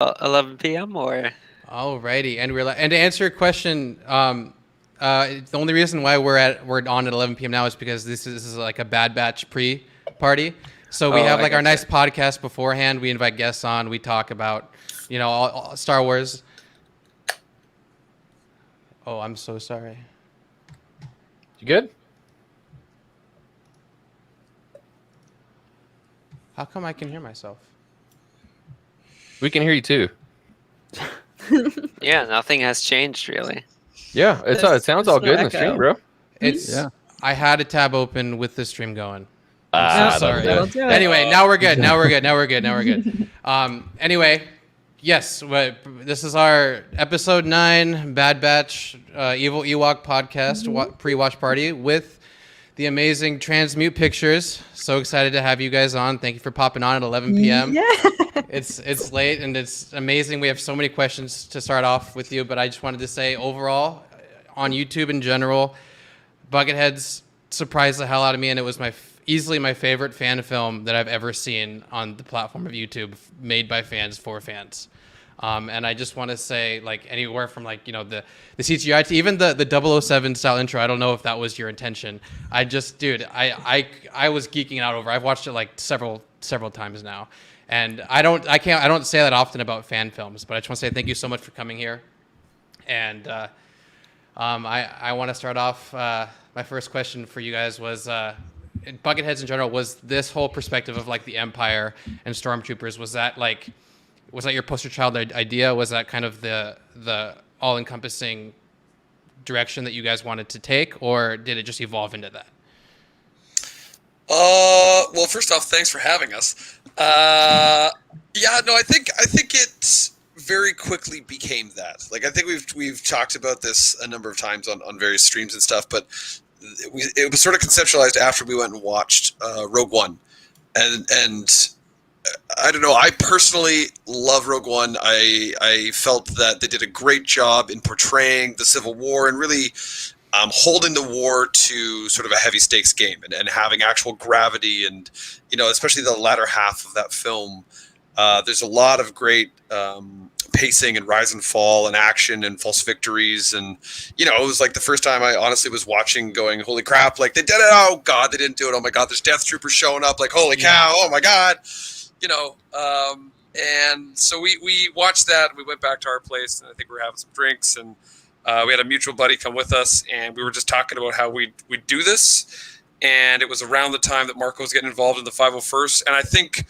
11 p.m. or Alrighty, and to answer your question, the only reason why we're on at 11 p.m. now is because this is like a Bad Batch pre-party. So we oh, have I like our gotcha. nice podcast beforehand. We invite guests on. We talk about, all Star Wars. Oh, I'm so sorry. You good? How come I can hear myself? We can hear you too. Yeah, nothing has changed really. Yeah, it sounds all there's no good in the stream, echo. bro. It's Yeah. I had a tab open with the stream going. I'm so No, sorry. that'll do it. Anyway, now we're good. Now we're good. Now we're good. Now we're good. Anyway, yes, this is our episode 9 Bad Batch Evil Ewok podcast pre-watch party with the amazing Transmute Pictures. So excited to have you guys on. Thank you for popping on at 11 p.m. Yeah. It's late and it's amazing. We have so many questions to start off with you, but I just wanted to say overall, on YouTube in general, Bucketheads surprised the hell out of me, and it was easily my favorite fan film that I've ever seen on the platform of YouTube, made by fans for fans. And I just want to say, like, anywhere from like the CGI to even the 007 style intro. I don't know if that was your intention. I just, dude, I was geeking out over. I've watched it like several times now, and I don't say that often about fan films, but I just want to say thank you so much for coming here. And I want to start off. My first question for you guys was, Bucketheads in general, was this whole perspective of like the Empire and Stormtroopers, was that your poster child idea? Was that kind of the all-encompassing direction that you guys wanted to take, or did it just evolve into that? Well, first off, thanks for having us. Yeah, no, I think it very quickly became that. Like, I think we've talked about this a number of times on various streams and stuff, but it was sort of conceptualized after we went and watched Rogue One, and I don't know. I personally love Rogue One. I felt that they did a great job in portraying the Civil War and really holding the war to sort of a heavy stakes game and having actual gravity, and especially the latter half of that film. There's a lot of great pacing and rise and fall and action and false victories, and it was like the first time I honestly was watching going, holy crap, like they did it, oh god, they didn't do it, oh my god, there's death troopers showing up, like holy cow, oh my god, and so we watched that, we went back to our place, and I think we were having some drinks, and we had a mutual buddy come with us, and we were just talking about how we'd do this, and it was around the time that Marco was getting involved in the 501st, and I think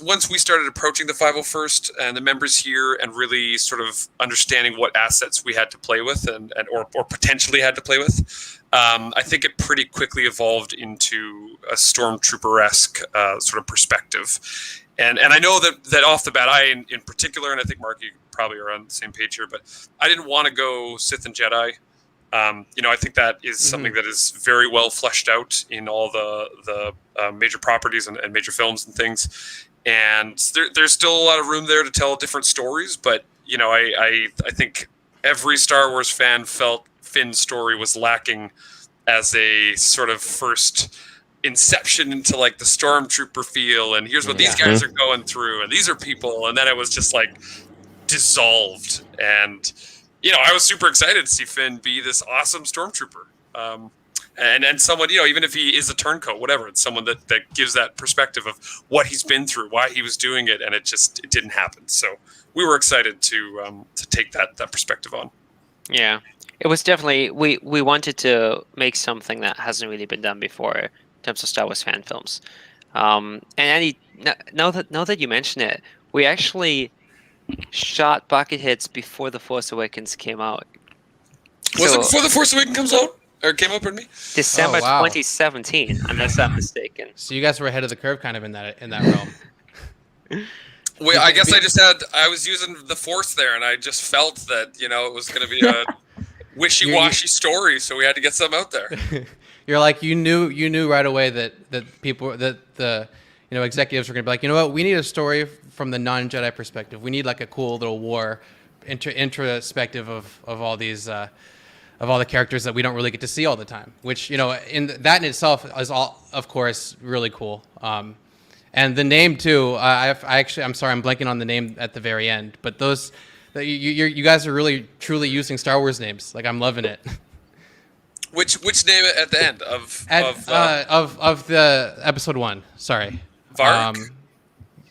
once we started approaching the 501st and the members here and really sort of understanding what assets we had to play with or potentially had to play with, I think it pretty quickly evolved into a Stormtrooper-esque sort of perspective. And I know that off the bat, I in particular, and I think Mark, you probably are on the same page here, but I didn't want to go Sith and Jedi. I think that is something that is very well fleshed out in all the major properties and major films and things. And there's still a lot of room there to tell different stories. But, I think every Star Wars fan felt Finn's story was lacking as a sort of first inception into like the Stormtrooper feel. And here's what these guys are going through. And these are people. And then it was just like dissolved. And I was super excited to see Finn be this awesome Stormtrooper. And someone, even if he is a turncoat, whatever, it's someone that gives that perspective of what he's been through, why he was doing it, and it didn't happen. So we were excited to take that perspective on. Yeah, it was definitely, we wanted to make something that hasn't really been done before in terms of Star Wars fan films. And Andy, now that you mention it, we actually shot Bucketheads before The Force Awakens came out. Was it before The Force Awakens comes out? Or came out, pardon me? December 2017, unless I'm mistaken. So you guys were ahead of the curve kind of in that realm. Well, I guess I was using the Force there, and I just felt that, it was going to be a wishy-washy story, so we had to get some out there. You're like, you knew right away that people, that the executives were going to be like, you know what, we need a story from the non-Jedi perspective. We need like a cool little war introspective of all these of all the characters that we don't really get to see all the time, which in itself is all, of course, really cool. And And the name too. I'm sorry, I'm blanking on the name at the very end. But you guys are really truly using Star Wars names. Like I'm loving it. Which name at the end of The episode 1? Sorry. Varg?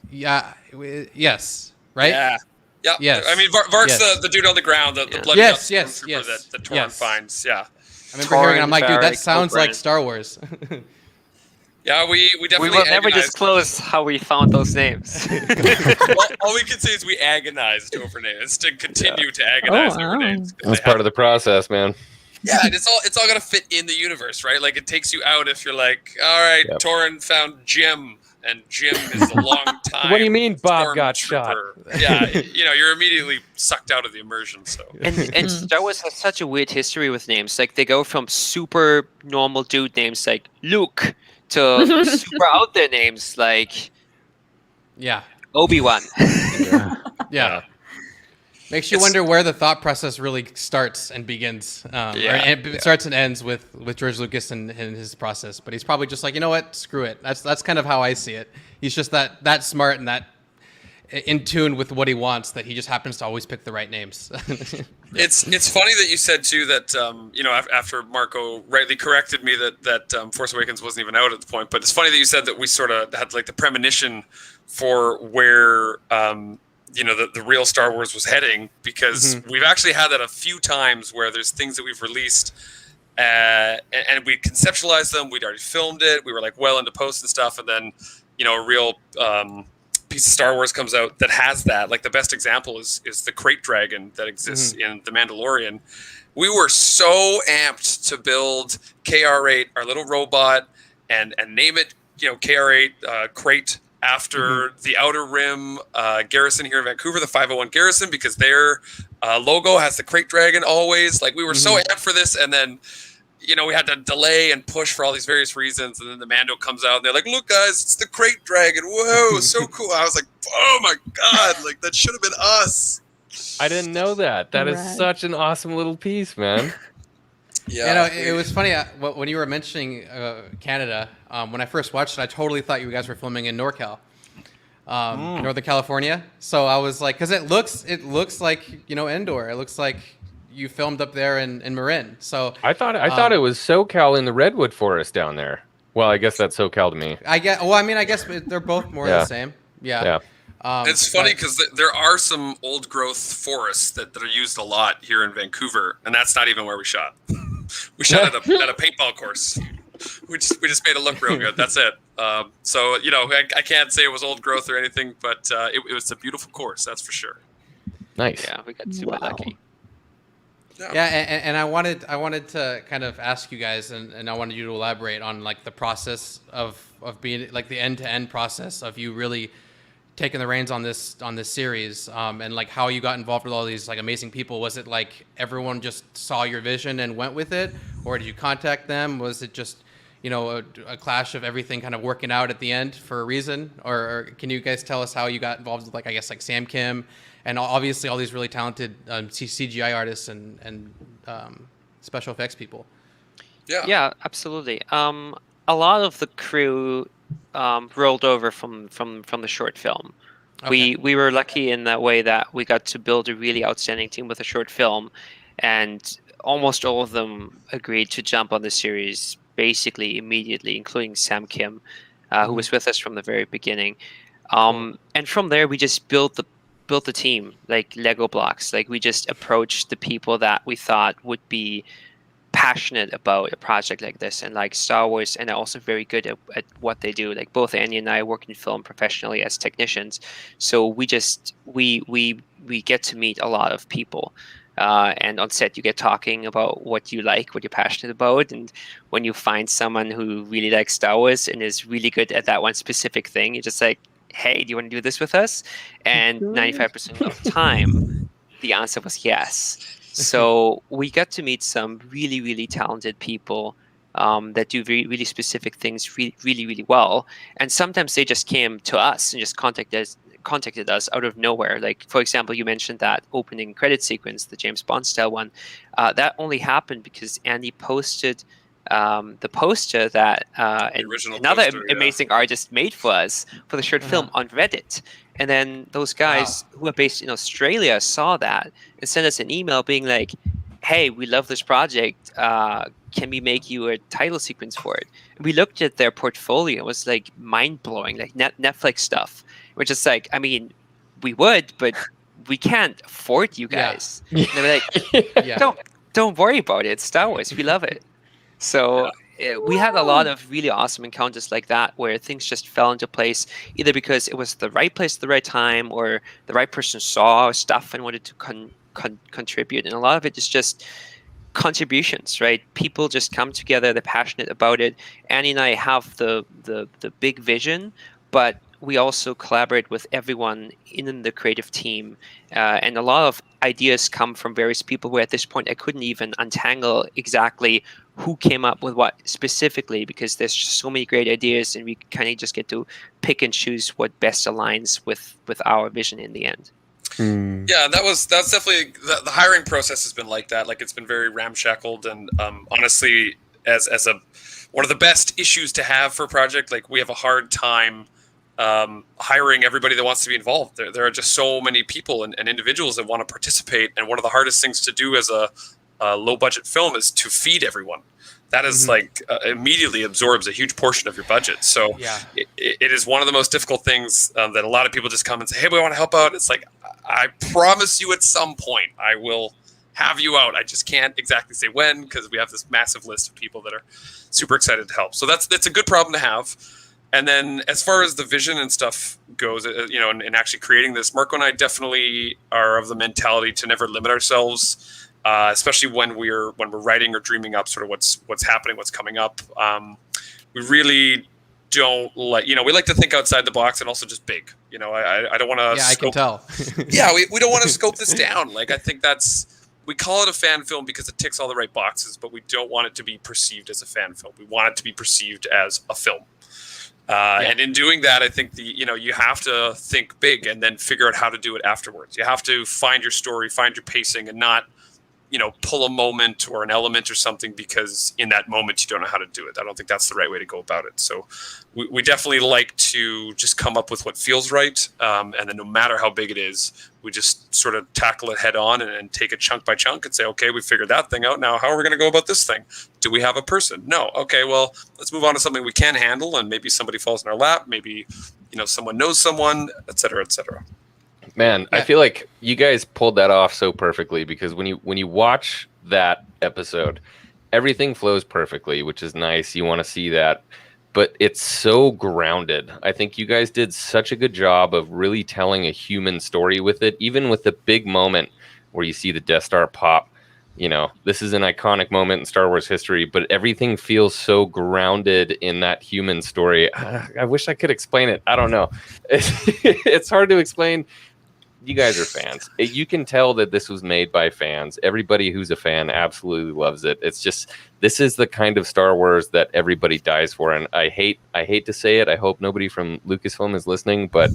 Yes. Right. Yeah. Yeah. Yes. I mean, Varg's Yes. the dude on the ground, the bloody Yes, stormtrooper yes, that Torn finds. Yeah. I remember hearing it. I'm like, dude, that Varric, sounds like Oberyn. Star Wars. Yeah, we We definitely will never agonized. disclose how we found those names. Well, all we can say is we agonized over names to continue to agonize over names. That's part of the process, man. Yeah, and it's all gotta fit in the universe, right? Like it takes you out if you're like, all right, Yep. Torin found Jim, and Jim is a long time. What do you mean Bob got stormtrooper. Yeah, you're immediately sucked out of the immersion. So and Star Wars has such a weird history with names. Like they go from super normal dude names like Luke to super out there names like Yeah. Obi-Wan. Yeah. Makes you wonder where the thought process really starts and begins. It starts and ends with George Lucas and his process. But he's probably just like, you know what? Screw it. That's kind of how I see it. He's just that smart and that in tune with what he wants that he just happens to always pick the right names. it's funny that you said too that after Marco rightly corrected me that Force Awakens wasn't even out at the point, but it's funny that you said that we sort of had like the premonition for where the real Star Wars was heading, because we've actually had that a few times where there's things that we've released and we conceptualized them, we'd already filmed it, we were like well into post and stuff, and then a real piece of Star Wars comes out that has that. Like the best example is the crate dragon that exists in The Mandalorian. We were so amped to build KR8, our little robot, and name it KR8 crate after the Outer Rim garrison here in Vancouver, the 501 garrison, because their logo has the crate dragon always. Like we were so amped for this, and then we had to delay and push for all these various reasons, and then the Mando comes out and they're like, look guys, it's the crate dragon. Whoa, so cool. I was like, oh my god, like that should have been us. I didn't know that. That is such an awesome little piece, man. Yeah, it was funny when you were mentioning Canada. When I first watched it, I totally thought you guys were filming in NorCal, Northern California. So I was like, because it looks like Endor. It looks like you filmed up there in Marin. So I thought it was SoCal in the redwood forest down there. Well, I guess that's SoCal to me. I guess they're both more the same. Yeah. It's funny because there are some old growth forests that are used a lot here in Vancouver, and that's not even where we shot. We shot at a paintball course. We just made it look real good. That's it. So I can't say it was old growth or anything, but it was a beautiful course. That's for sure. Nice. Yeah, we got super lucky. Yeah, and I wanted to kind of ask you guys, and I wanted you to elaborate on like the process of being like the end-to-end process of you really taking the reins on this series, and like how you got involved with all these like amazing people. Was it like everyone just saw your vision and went with it, or did you contact them? Was it just a clash of everything kind of working out at the end for a reason? Or can you guys tell us how you got involved with like like Sam Kim and obviously all these really talented CGI artists and special effects people? Yeah, absolutely. A lot of the crew rolled over from the short film. Okay. We were lucky in that way that we got to build a really outstanding team with a short film, and almost all of them agreed to jump on the series basically immediately, including Sam Kim, who was with us from the very beginning. And from there, we just built the team like Lego blocks. Like we just approached the people that we thought would be passionate about a project like this and like Star Wars, and are also very good at what they do. Like both Annie and I work in film professionally as technicians, so we get to meet a lot of people. And on set, you get talking about what you like, what you're passionate about. And when you find someone who really likes Star Wars and is really good at that one specific thing, you're just like, hey, do you want to do this with us? And 95% of the time, the answer was yes. So we got to meet some really, really talented people that do really specific things really, really well. And sometimes they just came to us and just contacted us out of nowhere. Like, for example, you mentioned that opening credit sequence, the James Bond style one. That only happened because Andy posted the poster that original another poster, yeah. amazing artist made for us for the short film on Reddit. And then those guys who are based in Australia saw that and sent us an email being like, "Hey, we love this project. Can we make you a title sequence for it?" And we looked at their portfolio. It was like mind blowing, like Netflix stuff. We're just like, I mean, we would, but we can't afford you guys. And they were like, don't worry about it. It's Star Wars. We love it. So we had a lot of really awesome encounters like that where things just fell into place, either because it was the right place at the right time or the right person saw stuff and wanted to contribute. And a lot of it is just contributions, right? People just come together, they're passionate about it. Annie and I have the big vision, but we also collaborate with everyone in the creative team, and a lot of ideas come from various people where at this point I couldn't even untangle exactly who came up with what specifically, because there's just so many great ideas and we kind of just get to pick and choose what best aligns with our vision in the end. Yeah, that's definitely the hiring process has been like that. Like, it's been very ramshackled, and honestly, as one of the best issues to have for a project, like, we have a hard time hiring everybody that wants to be involved. There are just so many people and individuals that want to participate, and one of the hardest things to do as a low budget film is to feed everyone. That is like immediately absorbs a huge portion of your budget. So it is one of the most difficult things that a lot of people just come and say, "Hey, we want to help out." It's like, I promise you at some point I will have you out. I just can't exactly say when, because we have this massive list of people that are super excited to help. So that's a good problem to have. And then as far as the vision and stuff goes, and actually creating this, Marco and I definitely are of the mentality to never limit ourselves, especially when we're writing or dreaming up sort of what's happening, what's coming up. We really don't like, we like to think outside the box and also just big. I don't want to. Yeah, I can tell. We don't want to scope this down. Like, I think we call it a fan film because it ticks all the right boxes, but we don't want it to be perceived as a fan film. We want it to be perceived as a film. And in doing that, I think you have to think big and then figure out how to do it afterwards. You have to find your story, find your pacing, and not, pull a moment or an element or something because in that moment you don't know how to do it. I don't think that's the right way to go about it. So we definitely like to just come up with what feels right. And then no matter how big it is, we just sort of tackle it head on and take it chunk by chunk and say, okay, we figured that thing out. Now, how are we going to go about this thing? Do we have a person? No. Okay, well, let's move on to something we can handle, and maybe somebody falls in our lap. Maybe, someone knows someone, et cetera, et cetera. Man, I feel like you guys pulled that off so perfectly, because when you watch that episode, everything flows perfectly, which is nice. You want to see that, but it's so grounded. I think you guys did such a good job of really telling a human story with it, even with the big moment where you see the Death Star pop. This is an iconic moment in Star Wars history, but everything feels so grounded in that human story. I wish I could explain it. I don't know. It's hard to explain. You guys are fans. You can tell that this was made by fans. Everybody who's a fan absolutely loves it. It's just, this is the kind of Star Wars that everybody dies for. And I hate to say it. I hope nobody from Lucasfilm is listening, but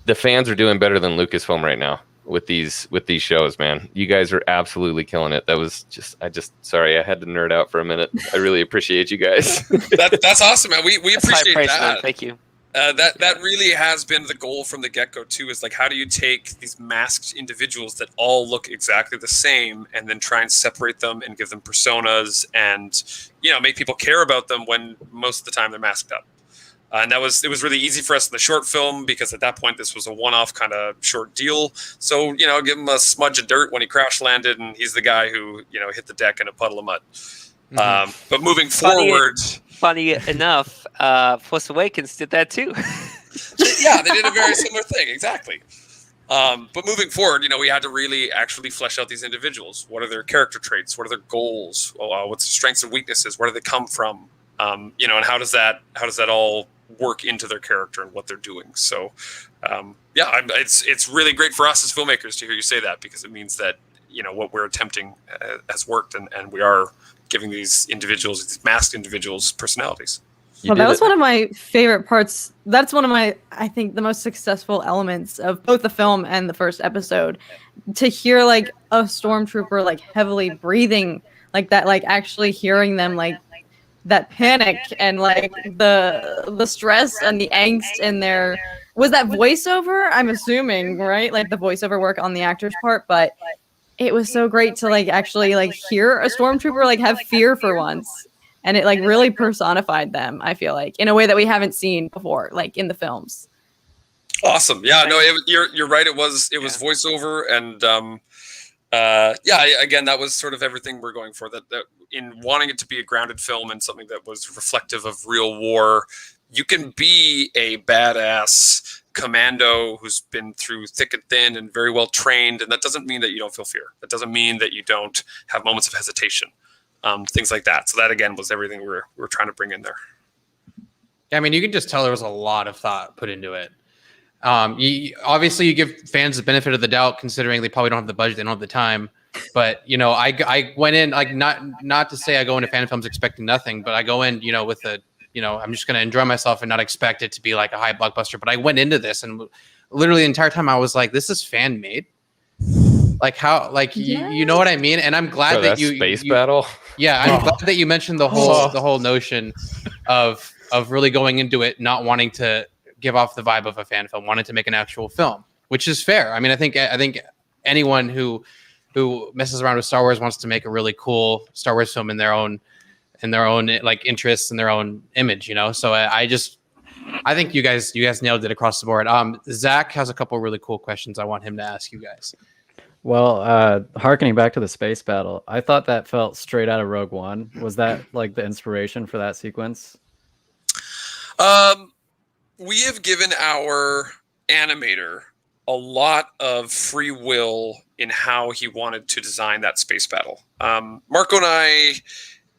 the fans are doing better than Lucasfilm right now with these shows, man. You guys are absolutely killing it. That was sorry, I had to nerd out for a minute. I really appreciate you guys. That's awesome, man. We appreciate that. Man. Thank you. That really has been the goal from the get-go too, is like, how do you take these masked individuals that all look exactly the same and then try and separate them and give them personas and, make people care about them when most of the time they're masked up. And it was really easy for us in the short film because at that point this was a one-off kind of short deal. So, give him a smudge of dirt when he crash landed and he's the guy who, hit the deck in a puddle of mud. But moving forward... Funny enough, Force Awakens did that too. Yeah, they did a very similar thing, exactly. But moving forward, we had to really actually flesh out these individuals. What are their character traits? What are their goals? What's their strengths and weaknesses? Where do they come from? And how does that all work into their character and what they're doing? So, it's really great for us as filmmakers to hear you say that, because it means that what we're attempting has worked, and we are giving these masked individuals personalities. Well, that was one of my favorite parts. That's one of my, I think, the most successful elements of both the film and the first episode. To hear like a stormtrooper like heavily breathing like that, like actually hearing them like that panic and like the stress and the angst in their was that voiceover, I'm assuming, right? Like the voiceover work on the actor's part, but it was so great to like actually like hear a stormtrooper like have fear for once. And it like really personified them, I feel like, in a way that we haven't seen before, like in the films. Awesome. Yeah, no, you're right. It was voiceover, and again, that was sort of everything we're going for. That in wanting it to be a grounded film and something that was reflective of real war, you can be a badass commando who's been through thick and thin and very well trained, and that doesn't mean that you don't feel fear. That doesn't mean that you don't have moments of hesitation, things like that. So that again was everything we were trying to bring in there. Yeah, I mean, you can just tell there was a lot of thought put into it. Obviously, you give fans the benefit of the doubt, considering they probably don't have the budget, they don't have the time. But you know, I went in like not to say I go into fan films expecting nothing, but I go in, you know, with a, you know, I'm just going to enjoy myself and not expect it to be like a high blockbuster. But I went into this and literally the entire time I was like, this is fan made. Like how, like you know what I mean? And I'm glad that you space battle. Yeah, I'm glad that you mentioned the whole notion of really going into it not wanting to give off the vibe of a fan film, wanted to make an actual film, which is fair. I mean, I think anyone who messes around with Star Wars wants to make a really cool Star Wars film in their own like interests and their own image, you know. So I think you guys nailed it across the board. Zach has a couple really cool questions I want him to ask you guys. Well, harkening back to the space battle, I thought that felt straight out of Rogue One. Was that like the inspiration for that sequence? We have given our animator a lot of free will in how he wanted to design that space battle. Marco and I,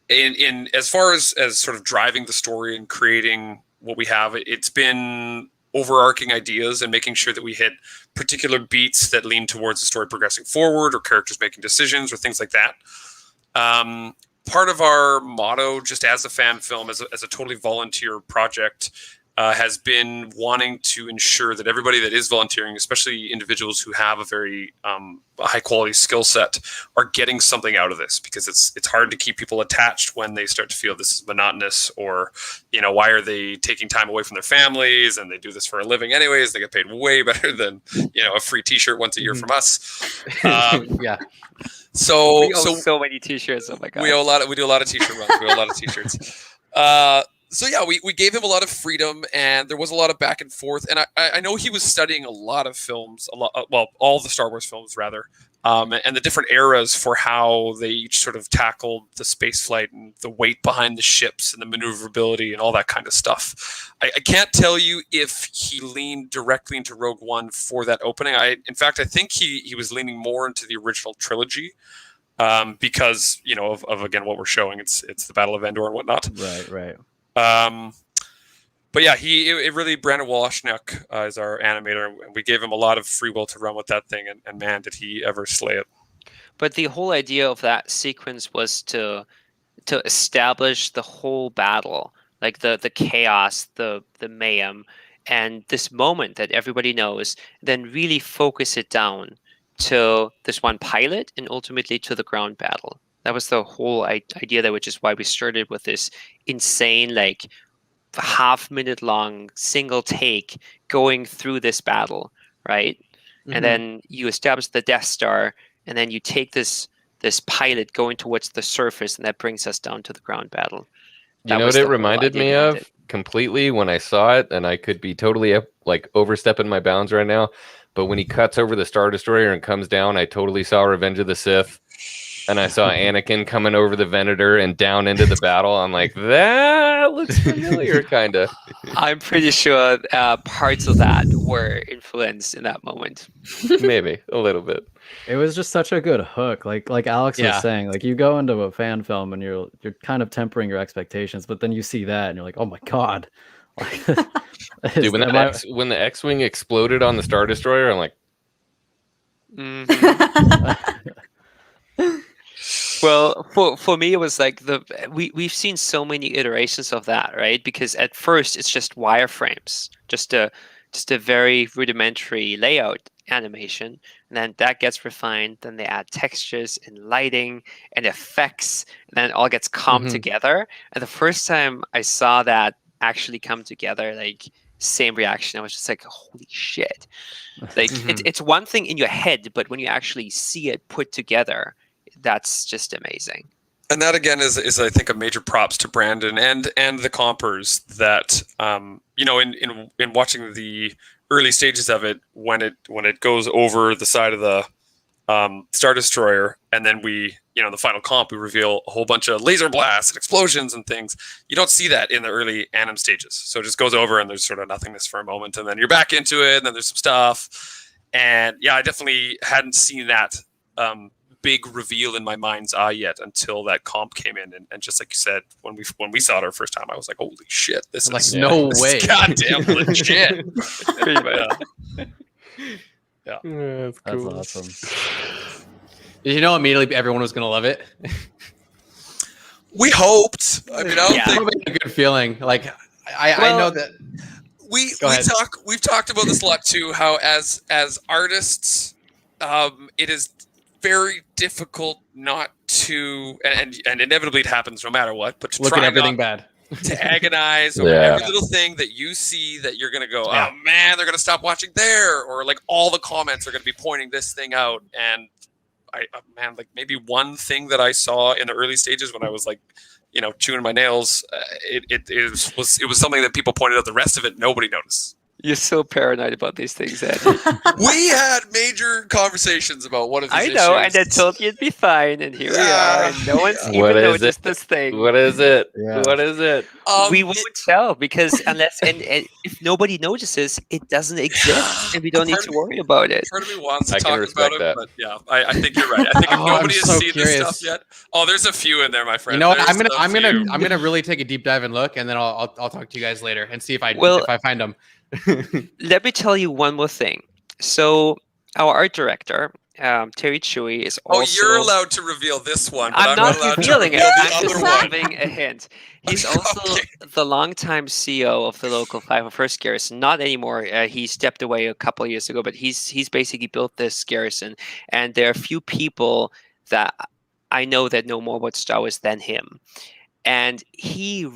in as far as sort of driving the story and creating what we have, it's been overarching ideas and making sure that we hit particular beats that lean towards the story progressing forward or characters making decisions or things like that. Part of our motto, just as a fan film, as a totally volunteer project, has been wanting to ensure that everybody that is volunteering, especially individuals who have a very high quality skill set, are getting something out of this, because it's hard to keep people attached when they start to feel this is monotonous, or, you know, why are they taking time away from their families and they do this for a living anyways? They get paid way better than, you know, a free T-shirt once a year from us. Yeah. So we owe so many T-shirts. Oh my god. We do a lot of T-shirt runs. We owe a lot of T-shirts. So yeah, we gave him a lot of freedom, and there was a lot of back and forth. And I know he was studying a lot of films, all the Star Wars films rather, and the different eras for how they each sort of tackled the space flight and the weight behind the ships and the maneuverability and all that kind of stuff. I can't tell you if he leaned directly into Rogue One for that opening. In fact, I think he was leaning more into the original trilogy. Because, you know, of again what we're showing, it's the Battle of Endor and whatnot. Right. But yeah, it really, Brandon Woloshnik is our animator, and we gave him a lot of free will to run with that thing, and man, did he ever slay it. But the whole idea of that sequence was to establish the whole battle, like the chaos, the mayhem, and this moment that everybody knows, then really focus it down to this one pilot and ultimately to the ground battle. That was the whole idea there, which is why we started with this insane, like, half-minute long single take going through this battle, right? Mm-hmm. And then you establish the Death Star, and then you take this pilot going towards the surface, and that brings us down to the ground battle. You know what it reminded me of completely when I saw it, and I could be totally like overstepping my bounds right now, but when he cuts over the Star Destroyer and comes down, I totally saw Revenge of the Sith. And I saw Anakin coming over the Venator and down into the battle. I'm like, that looks familiar, kind of. I'm pretty sure parts of that were influenced in that moment. Maybe a little bit. It was just such a good hook. Like Alex was saying, like, you go into a fan film and you're kind of tempering your expectations, but then you see that and you're like, oh my god. Dude, when the X-Wing exploded on the Star Destroyer, I'm like, Well, for me, it was like we've seen so many iterations of that, right? Because at first it's just wireframes, just a just a very rudimentary layout animation, and then that gets refined. Then they add textures and lighting and effects, and then it all gets comped together. And the first time I saw that actually come together, like same reaction. I was just like, holy shit. Like it's one thing in your head, but when you actually see it put together, that's just amazing. And that again is I think a major props to Brandon and the compers that in watching the early stages of it, when it goes over the side of the Star Destroyer, and then we, the final comp, we reveal a whole bunch of laser blasts and explosions and things. You don't see that in the early anim stages. So it just goes over and there's sort of nothingness for a moment, and then you're back into it, and then there's some stuff. And yeah, I definitely hadn't seen that big reveal in my mind's eye yet until that comp came in, and just like you said, when we saw it our first time, I was like, holy shit, this is no this way, is goddamn legit. Yeah. That's cool. Awesome. Did you know immediately everyone was going to love it? We hoped. I mean, I don't think a good feeling. Like I know that we've talked about this a lot too. How as artists, it is very difficult not to, and inevitably it happens no matter what, but to look try at everything bad. To agonize over every little thing that you see that you're going to go, oh man, they're going to stop watching there. Or like all the comments are going to be pointing this thing out. And like maybe one thing that I saw in the early stages when I was like, chewing my nails, it was something that people pointed out. The rest of it, nobody noticed. You're so paranoid about these things, Ed. We had major conversations about one of these I know, issues. and I told you it'd be fine, and here we are, and no one's even noticed this thing. What is it? Yeah. What is it? We won't tell, because unless and if nobody notices, it doesn't exist, and we don't need to worry about it. Part of me wants to I can talk respect about that. it, but yeah, I think you're right. I think if nobody has seen this stuff yet, there's a few in there, my friend. You know what? There's I'm gonna really take a deep dive and look, and then I'll talk to you guys later and see if I find them. Let me tell you one more thing. So our art director, Terry Chewy, is also... Oh, you're allowed to reveal this one. But I'm not revealing it. I'm the just other one. giving a hint. He's also the longtime CEO of the local 501st Garrison. Not anymore. He stepped away a couple of years ago, but he's basically built this garrison. And there are a few people that I know that know more about Star Wars than him. And he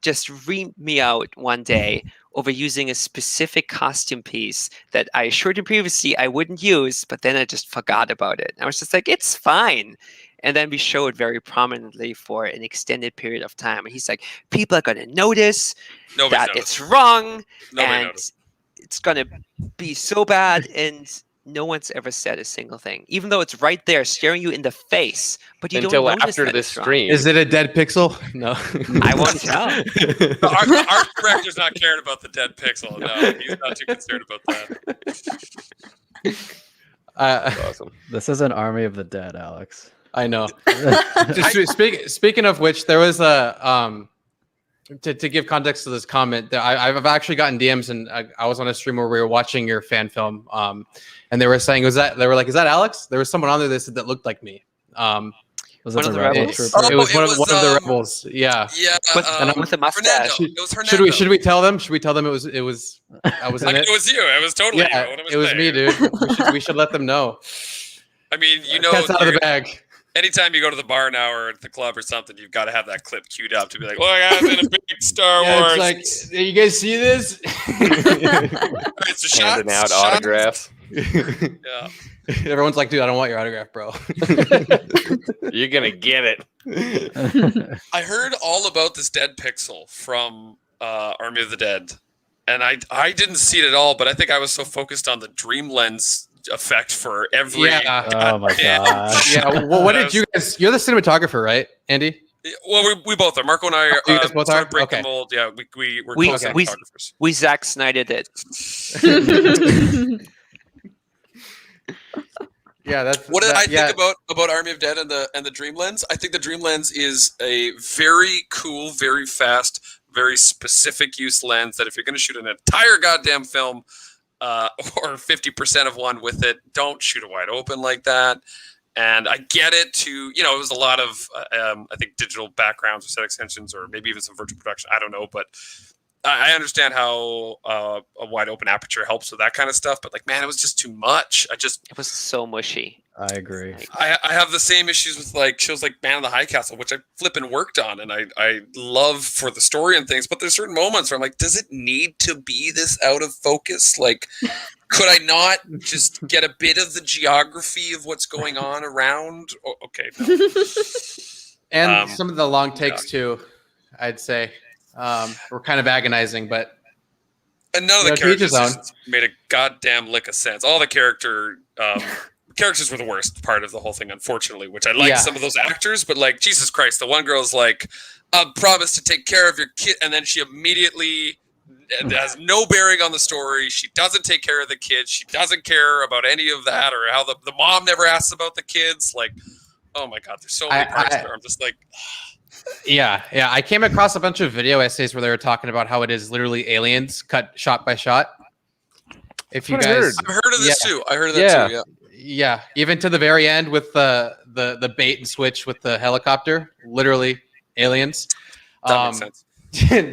just reamed me out one day over using a specific costume piece that I assured him previously I wouldn't use, but then I just forgot about it. I was just like, it's fine. And then we show it very prominently for an extended period of time. And he's like, people are going to notice that it's wrong, and it's going to be so bad. And no one's ever said a single thing, even though it's right there staring you in the face. But you until don't notice after that this it's wrong. stream. Is it a dead pixel? No, I won't tell. The art director's not caring about the dead pixel. No, he's not too concerned about that. Awesome. This is an army of the dead, Alex. I know. Speaking of which, there was a to give context to this comment, I've actually gotten DMs, and I was on a stream where we were watching your fan film, and they were saying, is that Alex? There was someone on there that looked like me. Was one it of the the Rebel rebels? Trooper? It was one of the rebels. Yeah. Yeah. With the mustache. Fernando. It was Fernando. Should we tell them? Should we tell them it was I was in it? It was you. It was totally you. Yeah, it was me, dude. We should let them know. I mean, Cat's out of the bag. Anytime you go to the bar now or at the club or something, you've got to have that clip queued up to be like, "Look, I was in a big Star Wars." It's like, you guys see this? It's a shot. Handing out autographs. Yeah. Everyone's like, dude, I don't want your autograph, bro. You're gonna get it. I heard all about this dead pixel from Army of the Dead, and I didn't see it at all. But I think I was so focused on the Dream Lens effect for every. Yeah. Oh my god. Yeah. Well, what did you guys? You're the cinematographer, right, Andy? Well, we both are. Marco and I are. You guys both are? Break Okay. the mold. Yeah, we're We co-cinematographers. we Zack Snydered it. Yeah, that's What did I think about Army of Dead and the Dream Lens? I think the Dream Lens is a very cool, very fast, very specific use lens that if you're going to shoot an entire goddamn film or 50% of one with it, don't shoot it wide open like that. And I get it it was a lot of, I think, digital backgrounds or set extensions or maybe even some virtual production. I don't know. But I understand how a wide open aperture helps with that kind of stuff, but like, man, it was just too much. It was so mushy. I agree. I have the same issues with like shows like Man of the High Castle, which I flippin' worked on, and I love for the story and things. But there's certain moments where I'm like, does it need to be this out of focus? Like, could I not just get a bit of the geography of what's going on around? Oh, okay, no. And some of the long takes too, I'd say, were kind of agonizing, but and none of the characters made a goddamn lick of sense. All the characters were the worst part of the whole thing, unfortunately, which I like some of those actors, but like, Jesus Christ, the one girl's like, I promise to take care of your kid, and then she immediately has no bearing on the story. She doesn't take care of the kids. She doesn't care about any of that, or how the mom never asks about the kids. Like, oh my God, there's so many parts where I'm just like... Yeah. I came across a bunch of video essays where they were talking about how it is literally aliens cut shot by shot. If you guys... I've heard of this too. I heard of that too, yeah. Yeah, even to the very end with the bait and switch with the helicopter, literally aliens. That makes sense.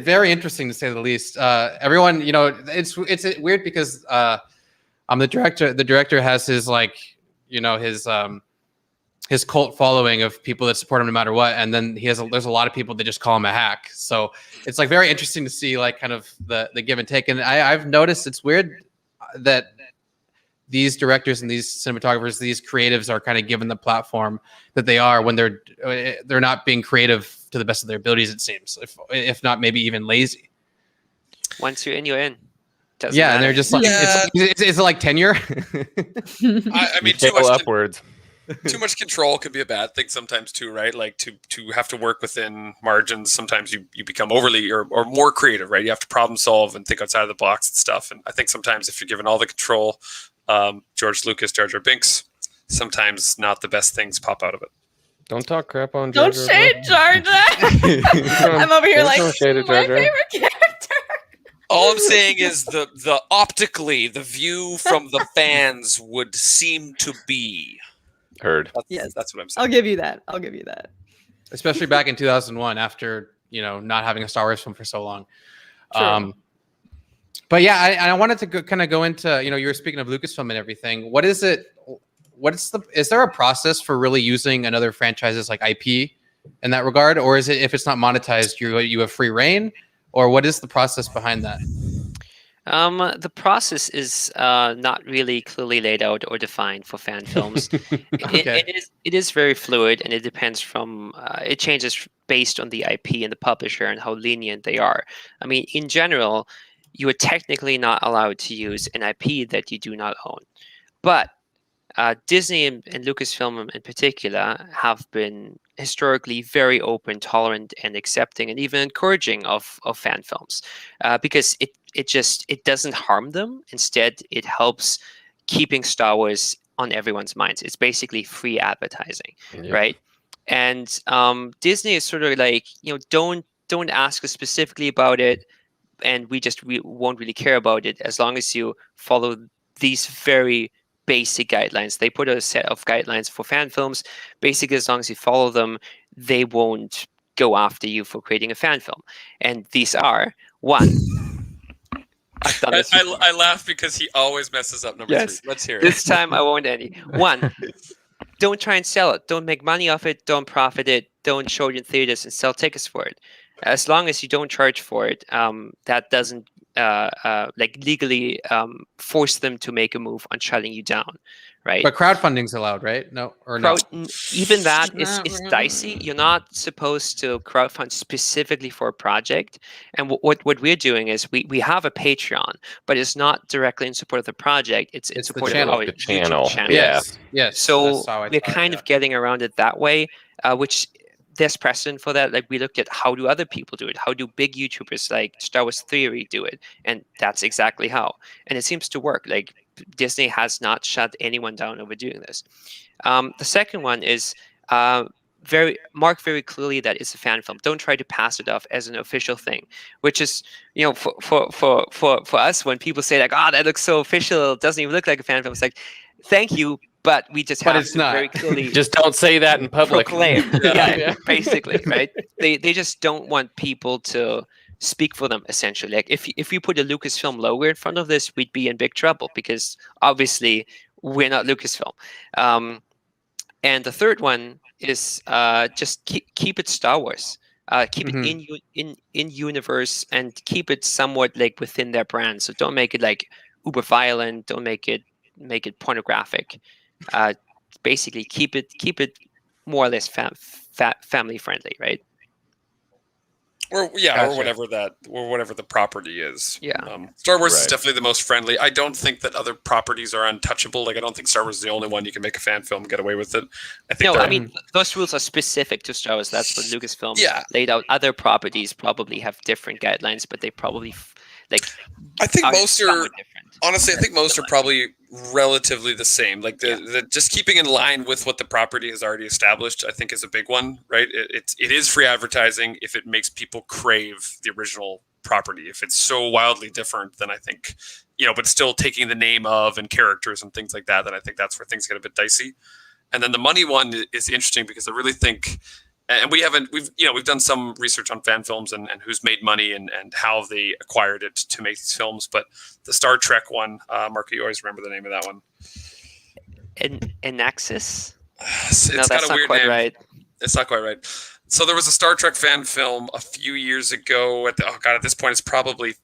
Very interesting to say the least. Everyone, it's weird because I'm the director. The director has his his cult following of people that support him no matter what, and then there's a lot of people that just call him a hack. So it's like very interesting to see like kind of the give and take. And I've noticed it's weird that these directors and these cinematographers, these creatives are kind of given the platform that they are when they're not being creative to the best of their abilities, it seems, if not maybe even lazy. Once you're in, you're in. Doesn't yeah, matter. and they're just like, it's like tenure. I mean, too much upwards. Too much control could be a bad thing sometimes too, right? Like to have to work within margins. Sometimes you become overly or more creative, right? You have to problem solve and think outside of the box and stuff. And I think sometimes if you're given all the control, George Lucas, Jar Jar Binks, sometimes not the best things pop out of it. Don't talk crap on Jar Don't Jar. shade Jar Jar. I'm over here like, my favorite character. All I'm saying is the optically, the view from the fans would seem to be Heard. That's what I'm saying. I'll give you that. Especially back in 2001 after, not having a Star Wars film for so long. True. But yeah, I wanted to kind of go into, you were speaking of Lucasfilm and everything. Is there a process for really using another franchise's like IP in that regard? Or is it, if it's not monetized, you have free reign? Or what is the process behind that? The process is not really clearly laid out or defined for fan films. Okay. It is very fluid, and it depends from it changes based on the IP and the publisher and how lenient they are. I mean, in general, you are technically not allowed to use an IP that you do not own, but Disney and Lucasfilm in particular have been historically very open, tolerant, and accepting, and even encouraging of fan films, because it doesn't harm them. Instead, it helps keeping Star Wars on everyone's minds. It's basically free advertising, right? And Disney is sort of like, don't ask us specifically about it, and we won't really care about it as long as you follow these very basic guidelines. They put a set of guidelines for fan films. Basically, as long as you follow them, they won't go after you for creating a fan film. And these are: one, I've done this. I laugh because he always messes up number 3. Let's hear it. This time I won't any. One, don't try and sell it. Don't make money off it. Don't profit it. Don't show it in theaters and sell tickets for it. As long as you don't charge for it, that doesn't legally force them to make a move on shutting you down, right? But crowdfunding's allowed, right? No, or no? Even that is dicey. You're not supposed to crowdfund specifically for a project. And what we're doing is we have a Patreon, but it's not directly in support of the project. It's in support of our YouTube channel. Yes. So we're kind of getting around it that way, which there's precedent for that. Like, we looked at how do other people do it? How do big YouTubers like Star Wars Theory do it? And that's exactly how. And it seems to work. Like, Disney has not shut anyone down over doing this. The second one is mark very clearly that it's a fan film. Don't try to pass it off as an official thing, which is, for us, when people say like, oh, that looks so official, it doesn't even look like a fan film. It's like, thank you, but we just have to very clearly just don't say that in public. Proclaim. Basically, right? They just don't want people to speak for them essentially. Like if you put a Lucasfilm logo in front of this, we'd be in big trouble because obviously we're not Lucasfilm. And the third one is just keep it Star Wars. Keep it in universe and keep it somewhat like within their brand. So don't make it like uber violent. Don't make it pornographic. Basically, keep it more or less family friendly, right? Or Gotcha. or whatever the property is. Yeah. Star Wars is definitely the most friendly. I don't think that other properties are untouchable. Like I don't think Star Wars is the only one you can make a fan film and get away with it. I think No, I mean those rules are specific to Star Wars. That's what Lucasfilm laid out. Other properties probably have different guidelines, but they probably I think most are somewhat different. honestly. I think most are probably relatively the same. Like the just keeping in line with what the property has already established, I think, is a big one, right? It is free advertising if it makes people crave the original property. If it's so wildly different, then I think, but still taking the name of and characters and things like that, then I think that's where things get a bit dicey. And then the money one is interesting because I really think, and we've done some research on fan films and who's made money and how they acquired it to make these films. But the Star Trek one, Marco, you always remember the name of that one. Anaxis? It's got a weird name. Right. It's not quite right. So there was a Star Trek fan film a few years ago. At this point, it's probably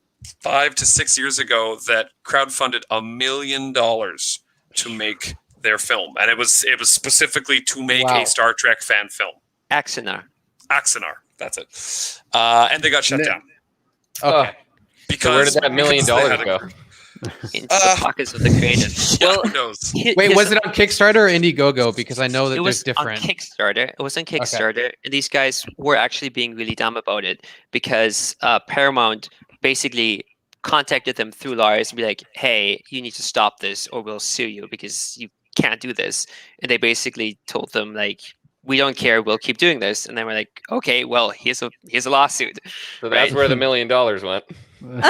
5 to 6 years ago that crowdfunded $1 million to make their film, and it was specifically to make a Star Trek fan film. Axanar, that's it. And they got shut down. Okay. Because so where did that $1 million go? Into the pockets of the creative. Well, who knows? Wait, was it on Kickstarter or Indiegogo? Because I know that there's different. On Kickstarter. It was on Kickstarter. Okay. And these guys were actually being really dumb about it because Paramount basically contacted them through lawyers and be like, hey, you need to stop this or we'll sue you because you can't do this. And they basically told them, like, we don't care, we'll keep doing this. And then we're like, okay, well, here's a lawsuit. So that's where the $1 million went.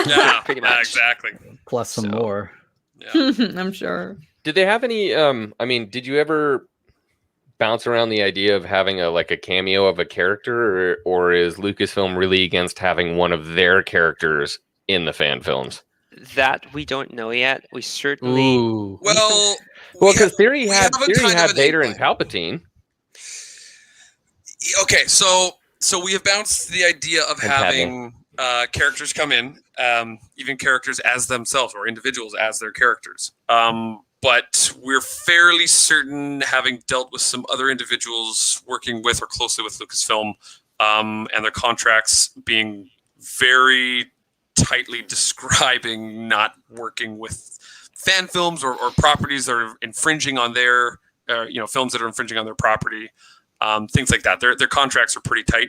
Yeah, pretty much. Exactly. Plus some more. Yeah. I'm sure. Did they have any did you ever bounce around the idea of having a cameo of a character, or is Lucasfilm really against having one of their characters in the fan films? That we don't know yet. We certainly well because Theory had Vader and Palpatine. Okay, so we have bounced the idea of having characters come in, even characters as themselves or individuals as their characters. But we're fairly certain, having dealt with some other individuals working with or closely with Lucasfilm, and their contracts being very tightly describing not working with fan films or properties that are infringing on their, films that are infringing on their property. Things like that. Their contracts are pretty tight.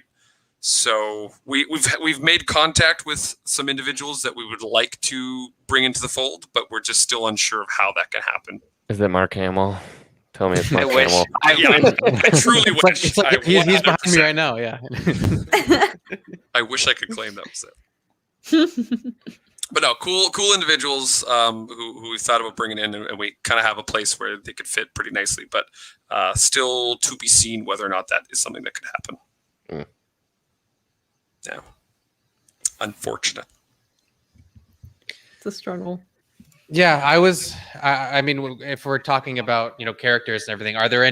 So we've made contact with some individuals that we would like to bring into the fold, but we're just still unsure of how that can happen. Is that Mark Hamill? Tell me it's Mark wish. Hamill. I truly wish. It's like he's behind me right now. Yeah. I wish I could claim that was it. But no, cool individuals who we thought about bringing in, and we kind of have a place where they could fit pretty nicely, but still to be seen whether or not that is something that could happen. Mm. Yeah. Unfortunate. It's a struggle. Yeah, I mean, if we're talking about, characters and everything, is there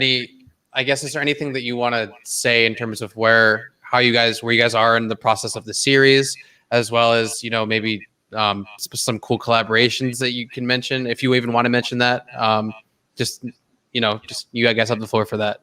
anything that you want to say in terms of where you guys are in the process of the series, as well as, maybe some cool collaborations that you can mention, if you even want to mention that. Just you guys have the floor for that.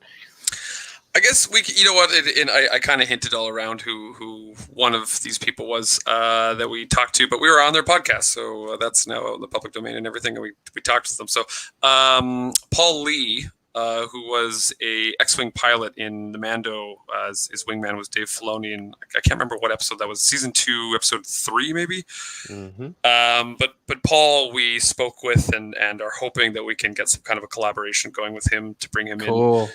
I guess I kind of hinted all around who one of these people was that we talked to, but we were on their podcast, so that's now out in the public domain and everything, and we talked to them. So Paul Lee, who was a X-Wing pilot in the Mando, his wingman was Dave Filoni, and I can't remember what episode that was, season 2, episode 3, maybe. Mm-hmm. But Paul, we spoke with and are hoping that we can get some kind of a collaboration going with him to bring him in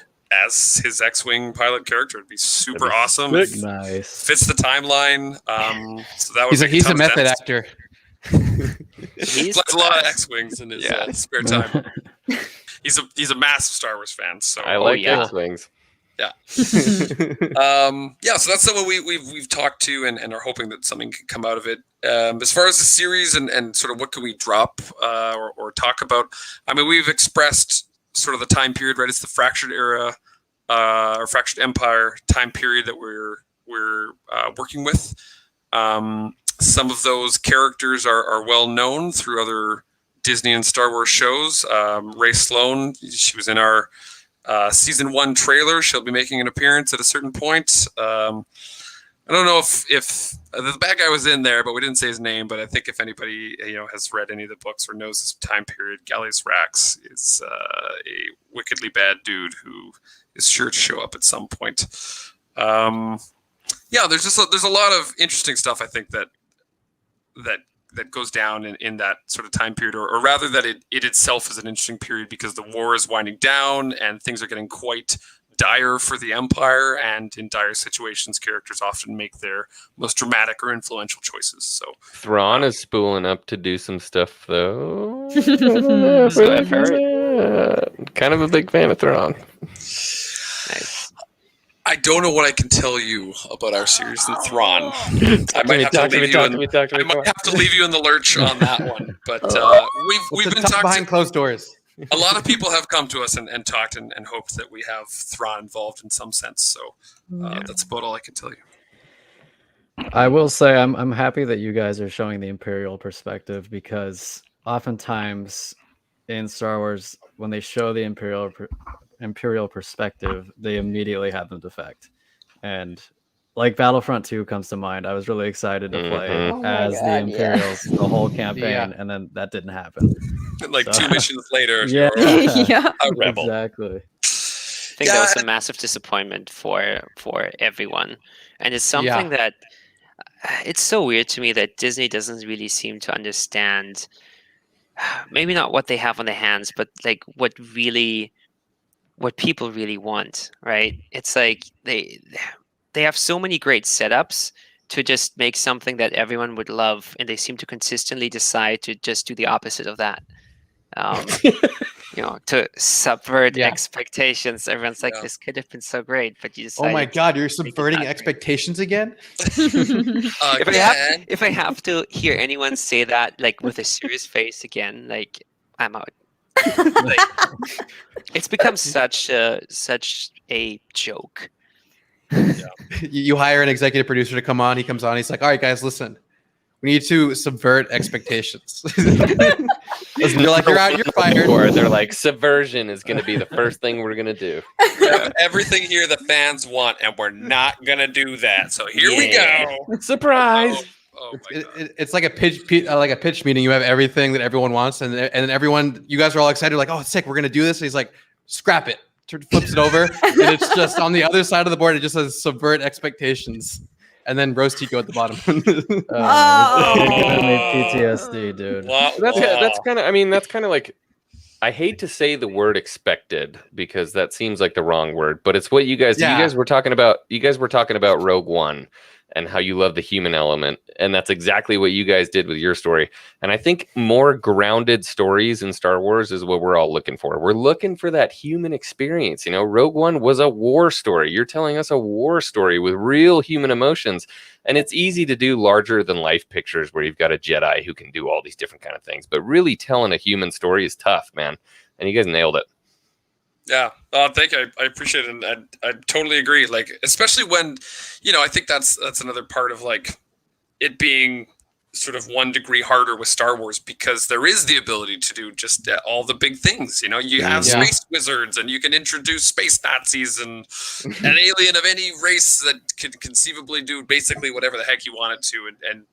as his X-Wing pilot character. It'd be super awesome. Nice. Fits the timeline. So that would he's a method actor. He plays a lot of X-Wings in his spare time. He's a massive Star Wars fan. So I like X-Wings. Yeah. So that's someone we've talked to and are hoping that something can come out of it. As far as the series and sort of what can we drop or talk about, I mean, we've expressed sort of the time period, right? It's the fractured era or fractured empire time period that we're working with. Some of those characters are well known through other Disney and Star Wars shows. Ray Sloan, she was in our season 1 trailer. She'll be making an appearance at a certain point. I don't know if the bad guy was in there, but we didn't say his name. But I think if anybody has read any of the books or knows this time period, Gallius Rax is a wickedly bad dude who is sure to show up at some point. There's a lot of interesting stuff. I think that goes down in that sort of time period, or rather that it itself is an interesting period because the war is winding down and things are getting quite dire for the Empire, and in dire situations, characters often make their most dramatic or influential choices. So Thrawn is spooling up to do some stuff, though. So I've heard. Kind of a big fan of Thrawn. Nice. I don't know what I can tell you about our series in Thrawn. I might have to leave you in the lurch on that one. But we've been talking behind closed doors. A lot of people have come to us and talked and hoped that we have Thrawn involved in some sense. So that's about all I can tell you. I will say I'm happy that you guys are showing the Imperial perspective, because oftentimes in Star Wars, when they show the Imperial perspective, they immediately have them defect. And like Battlefront 2 comes to mind. I was really excited to play as the Imperials the whole campaign, and then that didn't happen. Like 2 missions later, yeah. A rebel. Exactly. I think that was a massive disappointment for everyone, and it's something that it's so weird to me that Disney doesn't really seem to understand. Maybe not what they have on their hands, but like what people really want, right? It's like they have so many great setups to just make something that everyone would love, and they seem to consistently decide to just do the opposite of that. To subvert expectations. Everyone's like, this could have been so great, but you decided. Oh my God, you're subverting expectations again? If I have to hear anyone say that, like with a serious face again, like I'm out. Like, it's become such a joke. You hire an executive producer to come on. He comes on. He's like, all right, guys, listen. We need to subvert expectations. You're like, you're out, you're fired. Or they're like, subversion is going to be the first thing we're going to do. Everything here the fans want, and we're not going to do that. So here we go. Surprise. Oh my God. It's like a pitch meeting. You have everything that everyone wants, and then everyone, you guys are all excited, like, oh, it's sick, we're going to do this. And he's like, scrap it. Flips it over, and it's just on the other side of the board. It just says subvert expectations. And then roast Tico at the bottom. You're gonna make PTSD, dude. That's kind of like, I hate to say the word expected because that seems like the wrong word, but it's what you guys were talking about. You guys were talking about Rogue One and how you love the human element, and that's exactly what you guys did with your story. And I think more grounded stories in Star Wars is what we're all looking for. We're looking for that human experience. Rogue One was a war story. You're telling us a war story with real human emotions, and it's easy to do larger than life pictures where you've got a Jedi who can do all these different kind of things, but really telling a human story is tough, man. And you guys nailed it. Yeah, thank you. I appreciate it, and I totally agree. Like, especially when, I think that's another part of like it being sort of 1 degree harder with Star Wars, because there is the ability to do just all the big things. You have space wizards, and you can introduce space Nazis and an alien of any race that could conceivably do basically whatever the heck you want it to, and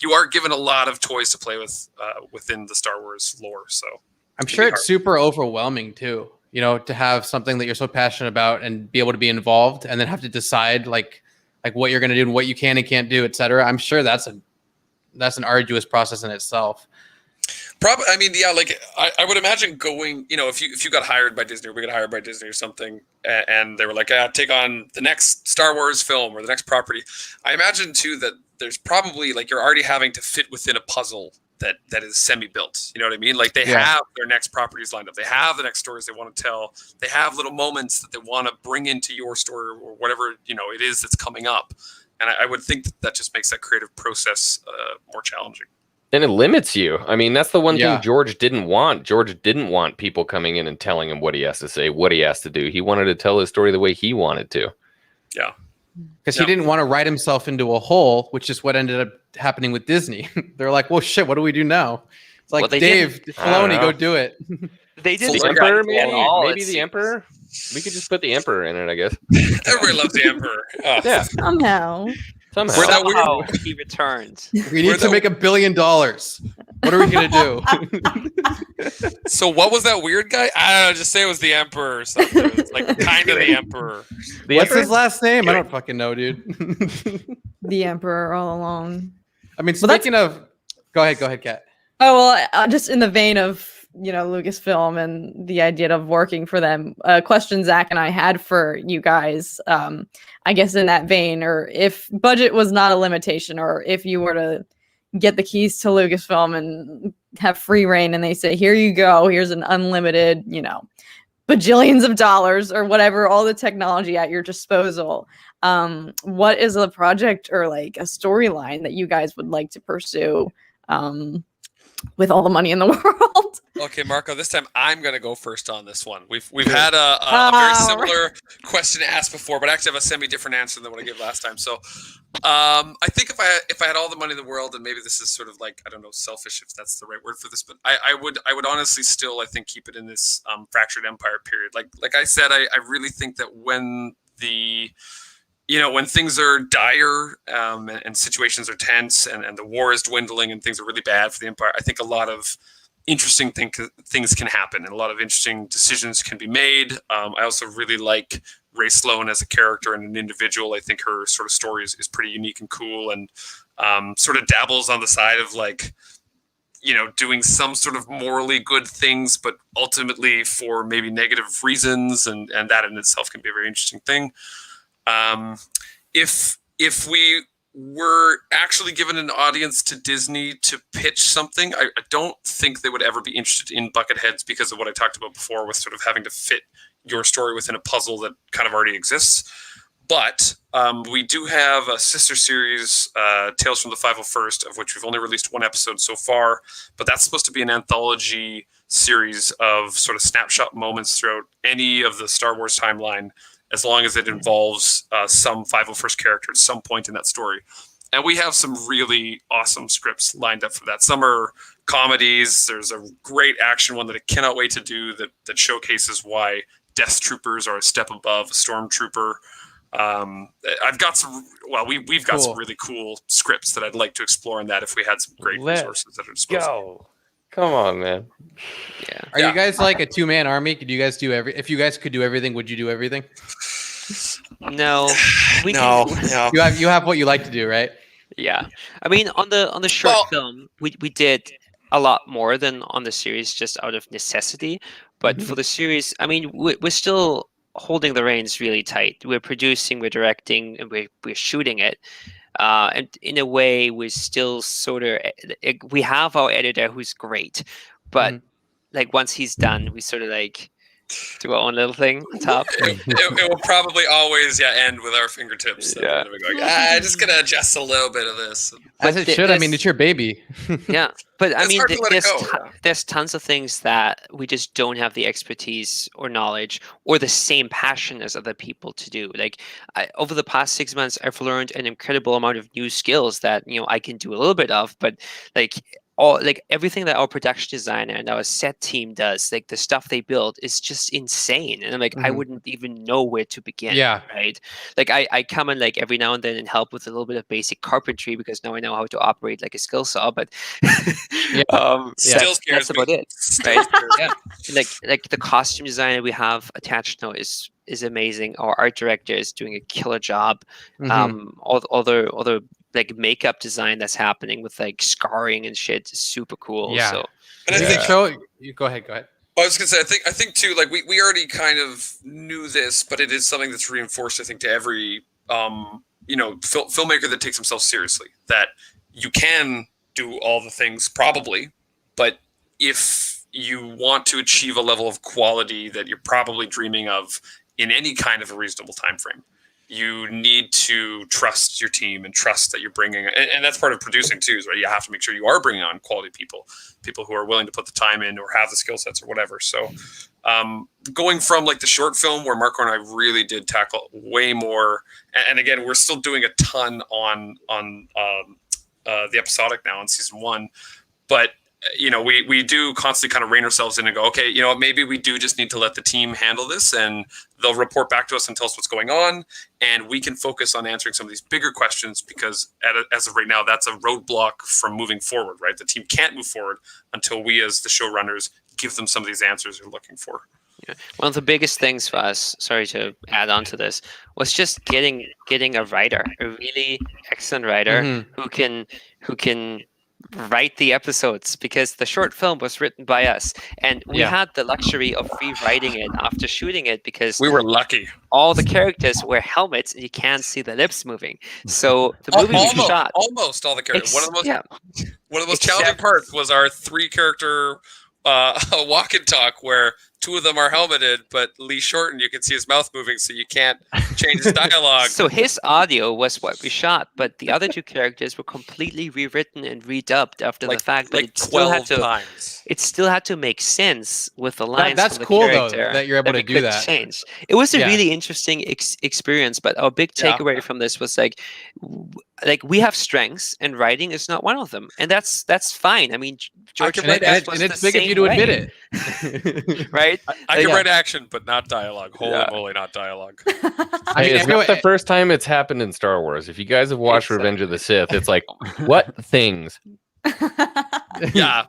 you are given a lot of toys to play with within the Star Wars lore. So I'm sure it's super overwhelming too. To have something that you're so passionate about and be able to be involved, and then have to decide like what you're going to do and what you can and can't do, etc. I'm sure that's an arduous process in itself. Probably, I would imagine going, if you got hired by Disney, or we got hired by Disney or something, and they were like, take on the next Star Wars film or the next property. I imagine too that there's probably like you're already having to fit within a puzzle that is semi-built. You know what I mean? Like they have their next properties lined up. They have the next stories they want to tell. They have little moments that they want to bring into your story or whatever it is that's coming up. And I would think that just makes that creative process more challenging. And it limits you. I mean, that's the one thing George didn't want. George didn't want people coming in and telling him what he has to say, what he has to do. He wanted to tell his story the way he wanted to. Yeah. Because he didn't want to write himself into a hole, which is what ended up happening with Disney. They're like, well, shit, what do we do now? It's like, Dave Filoni, go do it. They did the Emperor, maybe the Emperor. We could just put the Emperor in it, I guess. Everybody loves the Emperor. Yeah. Somehow he returns. We need to make $1 billion. What are we gonna do? So what was that weird guy? I don't know. Just say it was the Emperor or something. It's like kind of the Emperor. What's his last name? I don't fucking know, dude. The Emperor all along. I mean, speaking of, go ahead, Kat. Oh well, just in the vein of Lucasfilm and the idea of working for them. A question Zach and I had for you guys, I guess in that vein, or if budget was not a limitation, or if you were to get the keys to Lucasfilm and have free reign, and they say, "Here you go. Here's an unlimited, bajillions of dollars or whatever, all the technology at your disposal." What is a project or like a storyline that you guys would like to pursue? With all the money in the world. Okay, Marco, this time I'm going to go first on this one. We've had a very similar question asked before, but I actually have a semi-different answer than what I gave last time. So I think if I had all the money in the world, and maybe this is sort of like, I don't know, selfish if that's the right word for this, but I would honestly still, I think, keep it in this fractured empire period. Like I said, I really think that when when things are dire and situations are tense and the war is dwindling and things are really bad for the empire, I think a lot of interesting things can happen and a lot of interesting decisions can be made. I also really like Ray Sloan as a character and an individual. I think her sort of story is pretty unique and cool, and sort of dabbles on the side of like, doing some sort of morally good things, but ultimately for maybe negative reasons, and that in itself can be a very interesting thing. If we were actually given an audience to Disney to pitch something, I don't think they would ever be interested in Bucketheads because of what I talked about before with sort of having to fit your story within a puzzle that kind of already exists. But we do have a sister series, Tales from the 501st, of which we've only released one episode so far, but that's supposed to be an anthology series of sort of snapshot moments throughout any of the Star Wars timeline, as long as it involves some 501st character at some point in that story. And we have some really awesome scripts lined up for that. Some are comedies. There's a great action one that I cannot wait to do that showcases why Death Troopers are a step above a Stormtrooper. I've got some, we've got some really cool scripts that I'd like to explore in that if we had some great resources at our disposal. Come on, man. Yeah. Are you guys like a two-man army? Could you guys do if you guys could do everything, would you do everything? No. No. You have what you like to do, right? Yeah. I mean, on the short film, we did a lot more than on the series just out of necessity. But for the series, I mean, we're still holding the reins really tight. We're producing, we're directing, and we're shooting it. And in a way, we're still sort of, we have our editor who's great, but like once he's done, we sort of like do our own little thing on top. It will probably always end with our fingertips. Yeah. We're going, just gonna adjust a little bit of this. As it should. I mean, it's your baby. Yeah, but I It's mean, hard to let it go. there's tons of things that we just don't have the expertise or knowledge or the same passion as other people to do. Like over the past 6 months, I've learned an incredible amount of new skills that I can do a little bit of, but like everything that our production designer and our set team does, like the stuff they build is just insane. And I'm like, I wouldn't even know where to begin. Yeah. Right. Like I come in like every now and then and help with a little bit of basic carpentry because now I know how to operate like a skill saw, but Still scares that's about me. it. Right. Yeah. Like the costume designer we have attached now is amazing. Our art director is doing a killer job. All the like makeup design that's happening with like scarring and shit is super cool. Yeah. So And I think You go ahead. I was gonna say, I think too, like we already kind of knew this, but it is something that's reinforced, I think, to every filmmaker that takes himself seriously, that you can do all the things probably, but if you want to achieve a level of quality that you're probably dreaming of in any kind of a reasonable time frame, you need to trust your team and trust that you're bringing, and that's part of producing too, is right? You have to make sure you are bringing on quality people who are willing to put the time in or have the skill sets or whatever. So going from like the short film where Marco and I really did tackle way more, and again, we're still doing a ton on the episodic now in season 1, but we do constantly kind of rein ourselves in and go, okay, maybe we do just need to let the team handle this, and they'll report back to us and tell us what's going on, and we can focus on answering some of these bigger questions, because as of right now, that's a roadblock from moving forward, right? The team can't move forward until we, as the showrunners, give them some of these answers they're looking for. Yeah. One of the biggest things for us, sorry to add on to this, was just getting a writer, a really excellent writer who can write the episodes, because the short film was written by us, and we had the luxury of rewriting it after shooting it, because we were lucky. All the characters wear helmets and you can't see the lips moving. So the movie we shot almost all the characters. One of the most challenging parts was our 3-character walk and talk, where 2 of them are helmeted, but Lee Shorten, you can see his mouth moving, so you can't change his dialogue. So his audio was what we shot, but the other 2 characters were completely rewritten and redubbed after the fact. But it still had to make sense with the lines. That's from the cool though, character that you're able to do that. Change. It was a really interesting experience, but our big takeaway from this was like we have strengths, and writing is not one of them, and that's fine. I mean, George and it's big of you to admit it, right? I can write action, but not dialogue. Holy moly, not dialogue. It's not the first time it's happened in Star Wars. If you guys have watched Revenge of the Sith, it's like, what things? Yeah,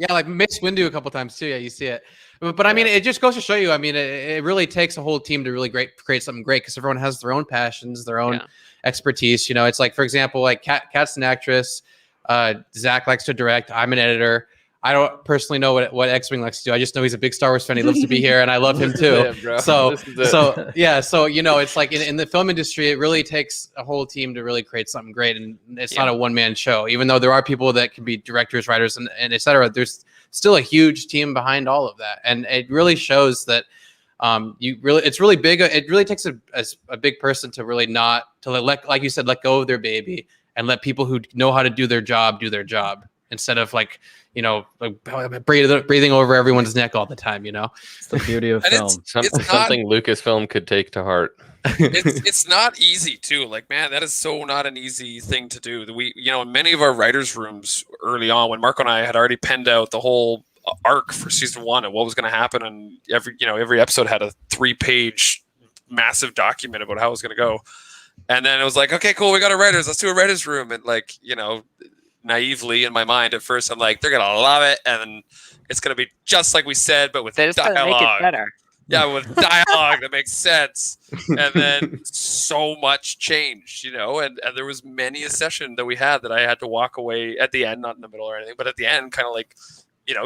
like Mace Windu a couple times too. Yeah, you see it. But I mean, it just goes to show you. I mean, it really takes a whole team to really create something great, because everyone has their own passions, their own expertise. It's like, for example, like Kat's an actress. Zach likes to direct. I'm an editor. I don't personally know what X-Wing likes to do. I just know he's a big Star Wars fan. He loves to be here, and I love him too. So it's like in the film industry, it really takes a whole team to really create something great, and it's not a one-man show. Even though there are people that can be directors, writers, and et cetera, there's still a huge team behind all of that, and it really shows that it's really big. It really takes a big person to really not to let, like you said, let go of their baby and let people who know how to do their job do their job, instead of like breathing over everyone's neck all the time. It's the beauty of film. Something Lucasfilm could take to heart. It's not easy too. Like, man, that is so not an easy thing to do. We, in many of our writers' rooms early on, when Marco and I had already penned out the whole arc for season 1 and what was going to happen, and every episode had a 3-page massive document about how it was going to go. And then it was like, okay, cool, we got our writers. Let's do a writers' room. And like, naively in my mind at first, I'm like, they're gonna love it, and it's gonna be just like we said, but with dialogue. Make it better. Yeah, with dialogue that makes sense. And then so much changed, and there was many a session that we had that I had to walk away at the end, not in the middle or anything, but at the end, kind of like,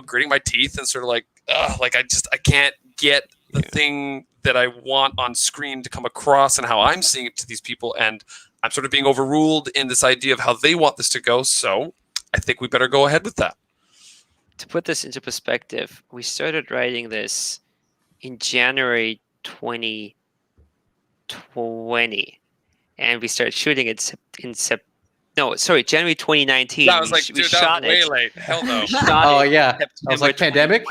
gritting my teeth and sort of like, I can't get the thing that I want on screen to come across and how I'm seeing it to these people, and I'm sort of being overruled in this idea of how they want this to go. So I think we better go ahead with that. To put this into perspective, we started writing this in January 2020, and we started shooting it January 2019. Yeah, I was like, dude, that was way late. Hell no. Oh yeah, I was like, pandemic.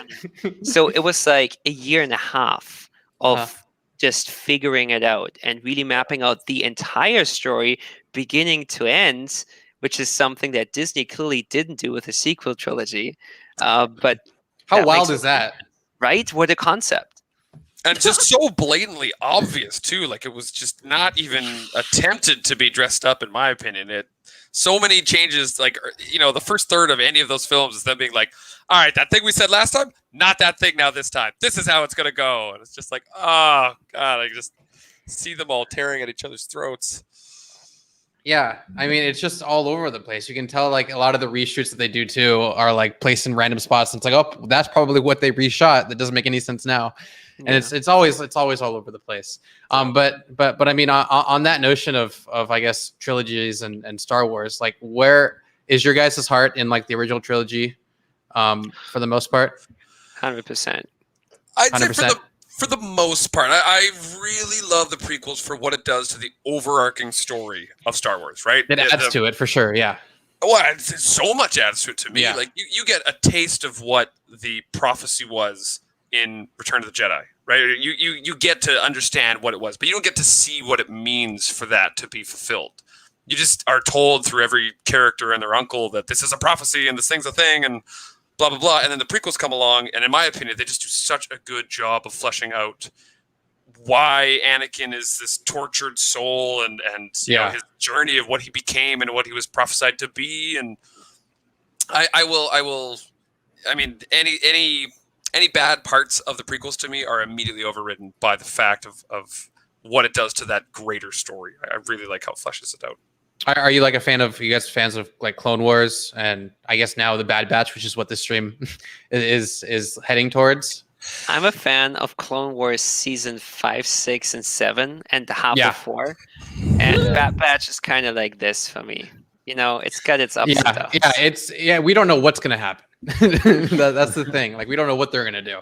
So it was like a year and a half of just figuring it out and really mapping out the entire story beginning to end, which is something that Disney clearly didn't do with the sequel trilogy. But how wild is that? Right? What a concept. And just so blatantly obvious too. Like, it was just not even attempted to be dressed up, in my opinion. So many changes, like, the first third of any of those films is them being like, all right, that thing we said last time, not that thing now this time. This is how it's going to go. And it's just like, oh, God, I just see them all tearing at each other's throats. Yeah, I mean, it's just all over the place. You can tell, like, a lot of the reshoots that they do, too, are, like, placed in random spots. And it's like, oh, that's probably what they reshot. That doesn't make any sense now. And it's always all over the place. But I mean, on that notion of I guess trilogies and Star Wars, like, where is your guys' heart in like the original trilogy, for the most part? 100%. I'd say 100%. for the most part, I really love the prequels for what it does to the overarching story of Star Wars, right? It adds to it for sure. Yeah. Well, it's so much adds to it to me. Yeah. Like you get a taste of what the prophecy was in Return of the Jedi, right? You get to understand what it was, but you don't get to see what it means for that to be fulfilled. You just are told through every character and their uncle that this is a prophecy and this thing's a thing and blah, blah, blah. And then the prequels come along, and in my opinion, they just do such a good job of fleshing out why Anakin is this tortured soul and you know, his journey of what he became and what he was prophesied to be. And I mean, any bad parts of the prequels to me are immediately overridden by the fact of what it does to that greater story. I really like how it fleshes it out. Are you like you guys fans of like Clone Wars and I guess now the Bad Batch, which is what this stream is heading towards? I'm a fan of Clone Wars season 5, 6, and 7, and half of 4. And Bad Batch is kind of like this for me. You know, it's got its ups and downs. We don't know what's gonna happen. That's the thing. Like we don't know what they're gonna do.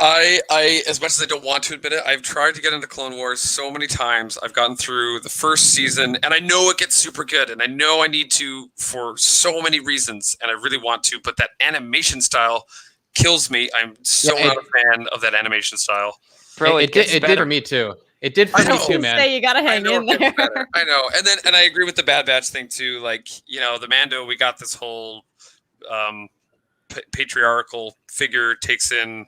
I as much as I don't want to admit it, I've tried to get into Clone Wars so many times. I've gotten through the first season, and I know it gets super good, and I know I need to for so many reasons, and I really want to, but that animation style kills me. I'm so not a fan of that animation style. Bro, it did for me too. It did for me too, man. Say you gotta hang in there. I know, and I agree with the Bad Batch thing too. Like, you know, the Mando, we got this whole patriarchal figure takes in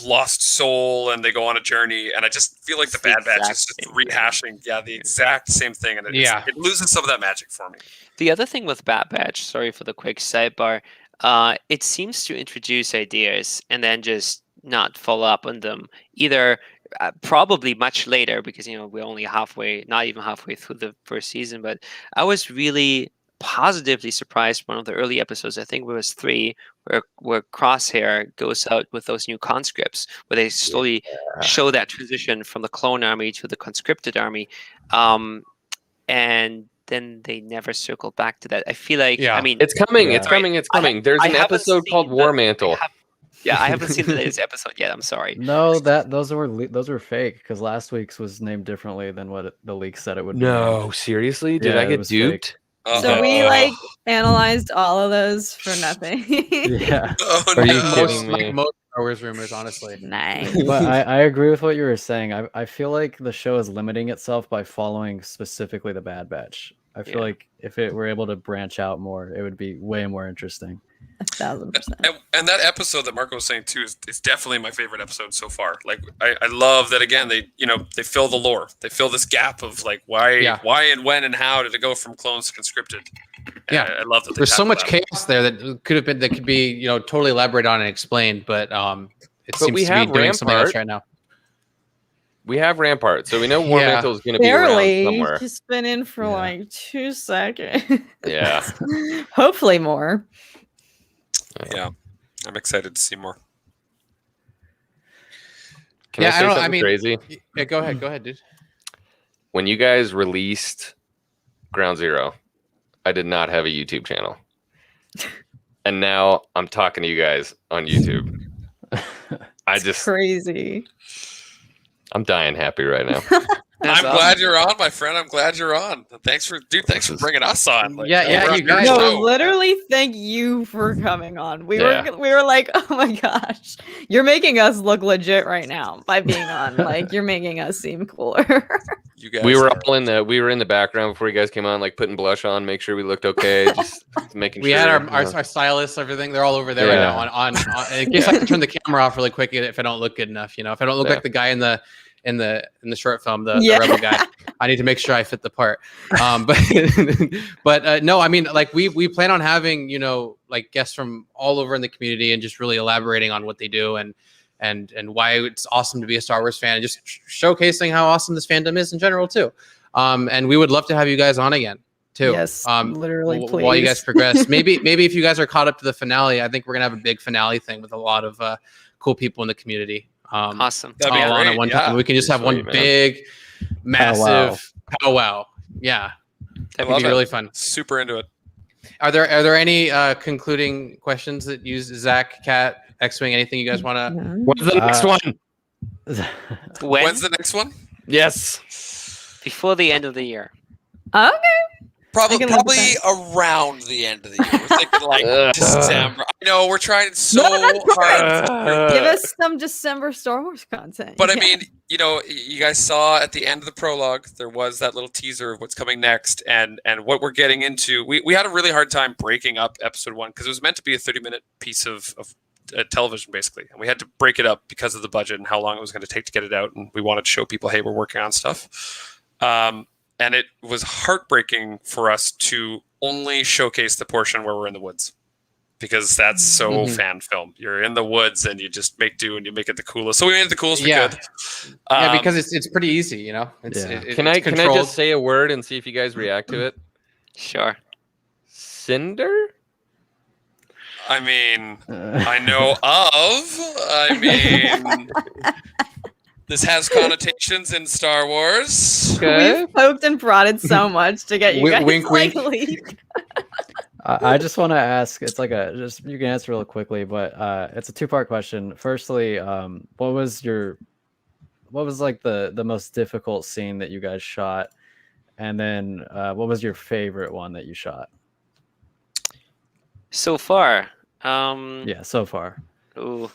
lost soul and they go on a journey, and I just feel like the Bad Batch is just rehashing the exact same thing, and it loses some of that magic for me. The other thing with Bad Batch, sorry for the quick sidebar, it seems to introduce ideas and then just not follow up on them, either probably much later, because you know we're only not even halfway through the first season. But I was really positively surprised. One of the early episodes, I think it was 3, where Crosshair goes out with those new conscripts, where they slowly show that transition from the clone army to the conscripted army, and then they never circle back to that. I feel like, I mean, it's coming. It's coming. There's an episode called War Mantle. I haven't seen the latest episode yet. I'm sorry. No, those were fake, because last week's was named differently than what the leak said it would be. No, seriously? Did I get duped? So we analyzed all of those for nothing. Yeah. Are you kidding me? Like most Star Wars rumors, honestly. Nice. But I agree with what you were saying. I feel like the show is limiting itself by following specifically the Bad Batch. I feel like if it were able to branch out more, it would be way more interesting. 1,000%. And that episode that Marco was saying too is definitely my favorite episode so far. Like I love that, again, they fill the lore. They fill this gap of like why and when and how did it go from clones to conscripted. And I love that. There's so much chaos there that could be totally elaborated on and explained, but it seems to be doing something else right now. We have Rampart, so we know War Mantle is going to be around somewhere. Just been in for like 2 seconds. Yeah. Hopefully more. Yeah, I'm excited to see more. Can I say something crazy? Yeah, go ahead, dude. When you guys released Ground Zero, I did not have a YouTube channel. And now I'm talking to you guys on YouTube. Crazy. I'm dying happy right now. I'm glad you're on, my friend. I'm glad you're on. Thanks for bringing us on. Like, you guys. No, literally, thank you for coming on. We were like, oh my gosh, you're making us look legit right now by being on. Like, you're making us seem cooler. You guys we were in the background before you guys came on, like putting blush on, make sure we looked okay, just making sure. We had our stylists, everything. They're all over there right now. On in case I can turn the camera off really quick if I don't look good enough. If I don't look like the guy in the short film, the rebel guy, I need to make sure I fit the part. But no, I mean, like we plan on having like guests from all over in the community and just really elaborating on what they do and why it's awesome to be a Star Wars fan and just showcasing how awesome this fandom is in general too. And we would love to have you guys on again too. Yes, literally, please. While you guys progress, maybe if you guys are caught up to the finale, I think we're gonna have a big finale thing with a lot of cool people in the community. Awesome. All on at one time. We can just have one big, massive powwow. Yeah, that'd be really fun. Super into it. Are there any concluding questions that use Zach, Kat, X-Wing? Anything you guys want to? What's the next one? When's the next one? Yes. Before the end of the year. Okay. Probably can live with around the end of the year. We're thinking like December. I know we're trying so that's hard. Give us some December Star Wars content. But I Yeah. mean, you guys saw at the end of the prologue, there was that little teaser of what's coming next and what we're getting into. We had a really hard time breaking up episode 1 because it was meant to be a 30-minute piece of television, basically. And we had to break it up because of the budget and how long it was going to take to get it out. And we wanted to show people, hey, we're working on stuff. And it was heartbreaking for us to only showcase the portion where we're in the woods. Because that's so fan film. You're in the woods and you just make do and you make it the coolest. So we made it the coolest we could. Yeah, because it's pretty easy, you know. Can I just say a word and see if you guys react to it? Sure. Cinder? I mean, I know of. I mean, this has connotations in Star Wars. Okay. We've poked and prodded so much to get you guys Wink, like wink. leave. I just want to ask. It's like you can answer real quickly, but it's a two-part question. Firstly, what was like the most difficult scene that you guys shot, and then what was your favorite one that you shot? So far. Yeah, so far. Ooh,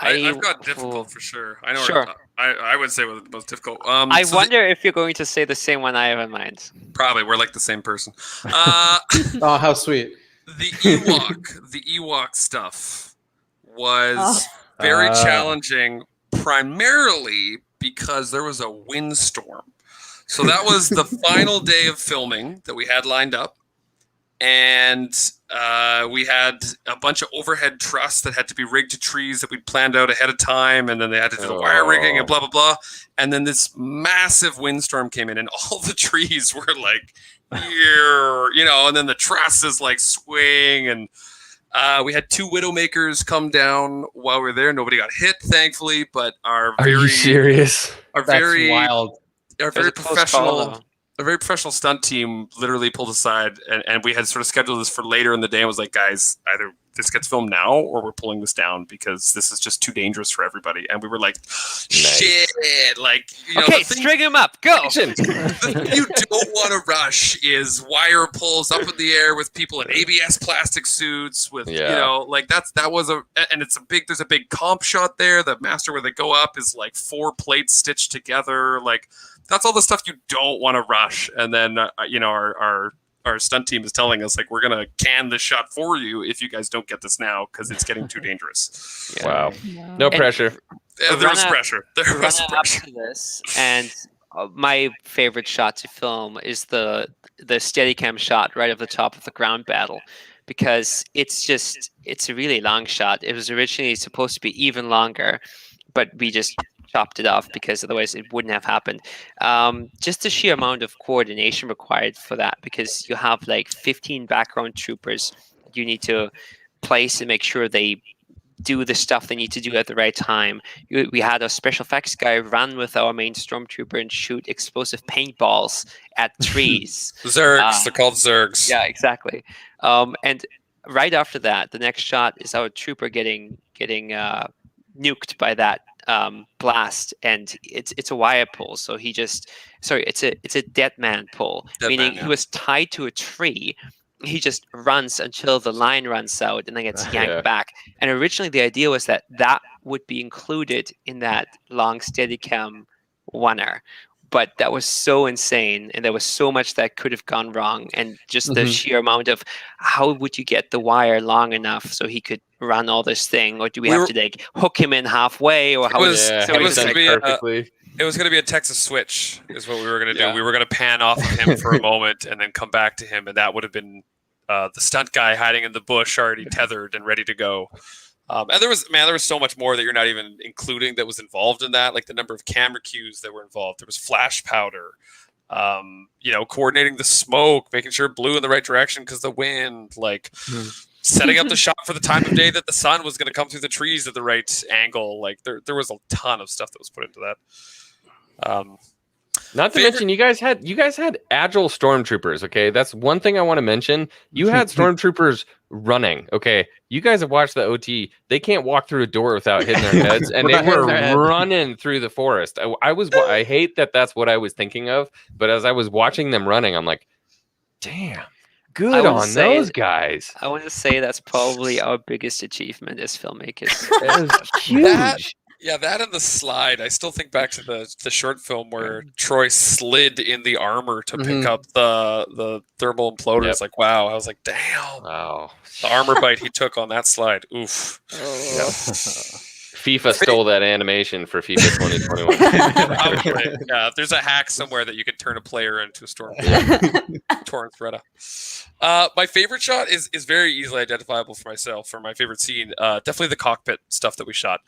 I've got difficult for sure. I know. Sure. I would say was the most difficult. I wonder if you're going to say the same one I have in mind. Probably we're like the same person. Oh, how sweet! The Ewok stuff was very challenging, primarily because there was a windstorm. So that was the final day of filming that we had lined up. And we had a bunch of overhead truss that had to be rigged to trees that we'd planned out ahead of time. And then they had to do the wire rigging and blah, blah, blah. And then this massive windstorm came in and all the trees were like, here, and then the trusses like swing. And we had 2 Widowmakers come down while we were there. Nobody got hit, thankfully. But Are you serious? Our That's very wild. Our It was very a close call, though. a very professional stunt team literally pulled aside and we had sort of scheduled this for later in the day and was like, guys, either this gets filmed now or we're pulling this down because this is just too dangerous for everybody. And we were like, shit, like, Okay, string him up. Go. the thing you don't want to rush is wire pulls up in the air with people in ABS plastic suits with, like there's a big comp shot there. The master where they go up is like 4 plates stitched together. Like that's all the stuff you don't want to rush. And then, our stunt team is telling us like, we're going to can this shot for you if you guys don't get this now because it's getting too dangerous. Yeah. Wow. No pressure. There was pressure. There was Run up pressure. to this, and my favorite shot to film is the Steadicam shot right at the top of the ground battle, because it's a really long shot. It was originally supposed to be even longer, but we just chopped it off because otherwise it wouldn't have happened. Just the sheer amount of coordination required for that, because you have like 15 background troopers you need to place and make sure they do the stuff they need to do at the right time. We had a special effects guy run with our main stormtrooper and shoot explosive paintballs at trees. Zergs, they're called Zergs. Yeah, exactly. And right after that, the next shot is our trooper getting nuked by that blast, and it's a wire pull. So it's a dead man pull, meaning he was tied to a tree. He just runs until the line runs out and then gets yanked back. And originally the idea was that would be included in that long Steadicam oneer. But that was so insane, and there was so much that could have gone wrong, and just the sheer amount of how would you get the wire long enough so he could run all this thing, or do we have to like hook him in halfway, or how? It was going to be a Texas switch, is what we were going to do. We were going to pan off of him for a moment and then come back to him, and that would have been the stunt guy hiding in the bush, already tethered and ready to go. And there was so much more that you're not even including that was involved in that, like the number of camera cues that were involved. There was flash powder, coordinating the smoke, making sure it blew in the right direction because the wind, setting up the shot for the time of day that the sun was going to come through the trees at the right angle. Like there was a ton of stuff that was put into that. Not to mention, you guys had agile stormtroopers. Okay, that's one thing I want to mention. You had stormtroopers running. Okay, you guys have watched the OT. They can't walk through a door without hitting their heads, and they were running through the forest. I hate that. That's what I was thinking of. But as I was watching them running, I'm like, damn, good on those guys. I want to say that's probably our biggest achievement as filmmakers. That is huge. Yeah, that and the slide. I still think back to the short film where Troy slid in the armor to pick up the thermal imploders. Yep. Like, wow. I was like, damn. Wow. The armor bite he took on that slide. Oof. FIFA stole that animation for FIFA 2021. Probably. Yeah, there's a hack somewhere that you can turn a player into a storm. Torrent Threada. My favorite shot is very easily identifiable for myself. For my favorite scene, definitely the cockpit stuff that we shot.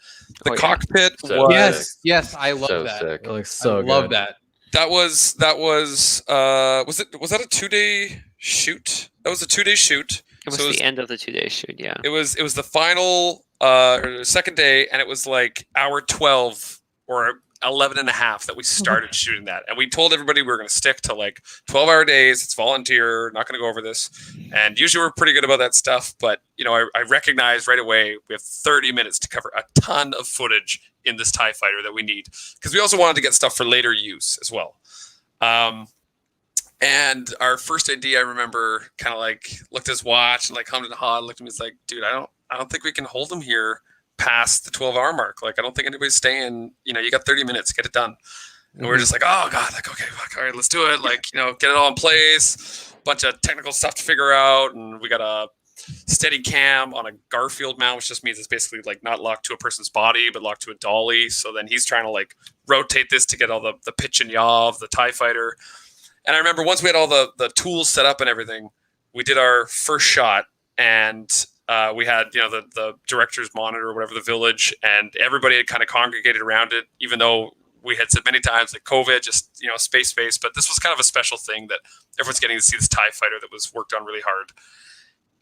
The cockpit So was Yes, I love so that. sick. It looks so good. Love that. that was was that a 2-day shoot? That was a 2-day shoot. It was So the end of the 2-day shoot, yeah. It was the final or second day, and it was like hour 12 or 11 and a half that we started shooting that. And we told everybody we were going to stick to like 12-hour days. It's volunteer, not going to go over this. And usually we're pretty good about that stuff. But, you know, I recognized right away we have 30 minutes to cover a ton of footage in this TIE fighter that we need. Because we also wanted to get stuff for later use as well. And our first AD, I remember, kind of like looked at his watch and like hummed and hawed, looked at me, he's like, dude, I don't think we can hold him here past the 12-hour mark. Like, I don't think anybody's staying. You know, you got 30 minutes, get it done. And we're just like, oh god, like, okay, fuck, all right, let's do it. Like, you know, get it all in place. Bunch of technical stuff to figure out, and we got a steady cam on a Garfield mount, which just means it's basically like not locked to a person's body, but locked to a dolly. So then he's trying to like rotate this to get all the pitch and yaw of the TIE fighter. And I remember once we had all the tools set up and everything, we did our first shot, and we had, you know, the director's monitor or whatever, the village, and everybody had kind of congregated around it, even though we had said many times that COVID, just, you know, space. But this was kind of a special thing that everyone's getting to see this TIE fighter that was worked on really hard.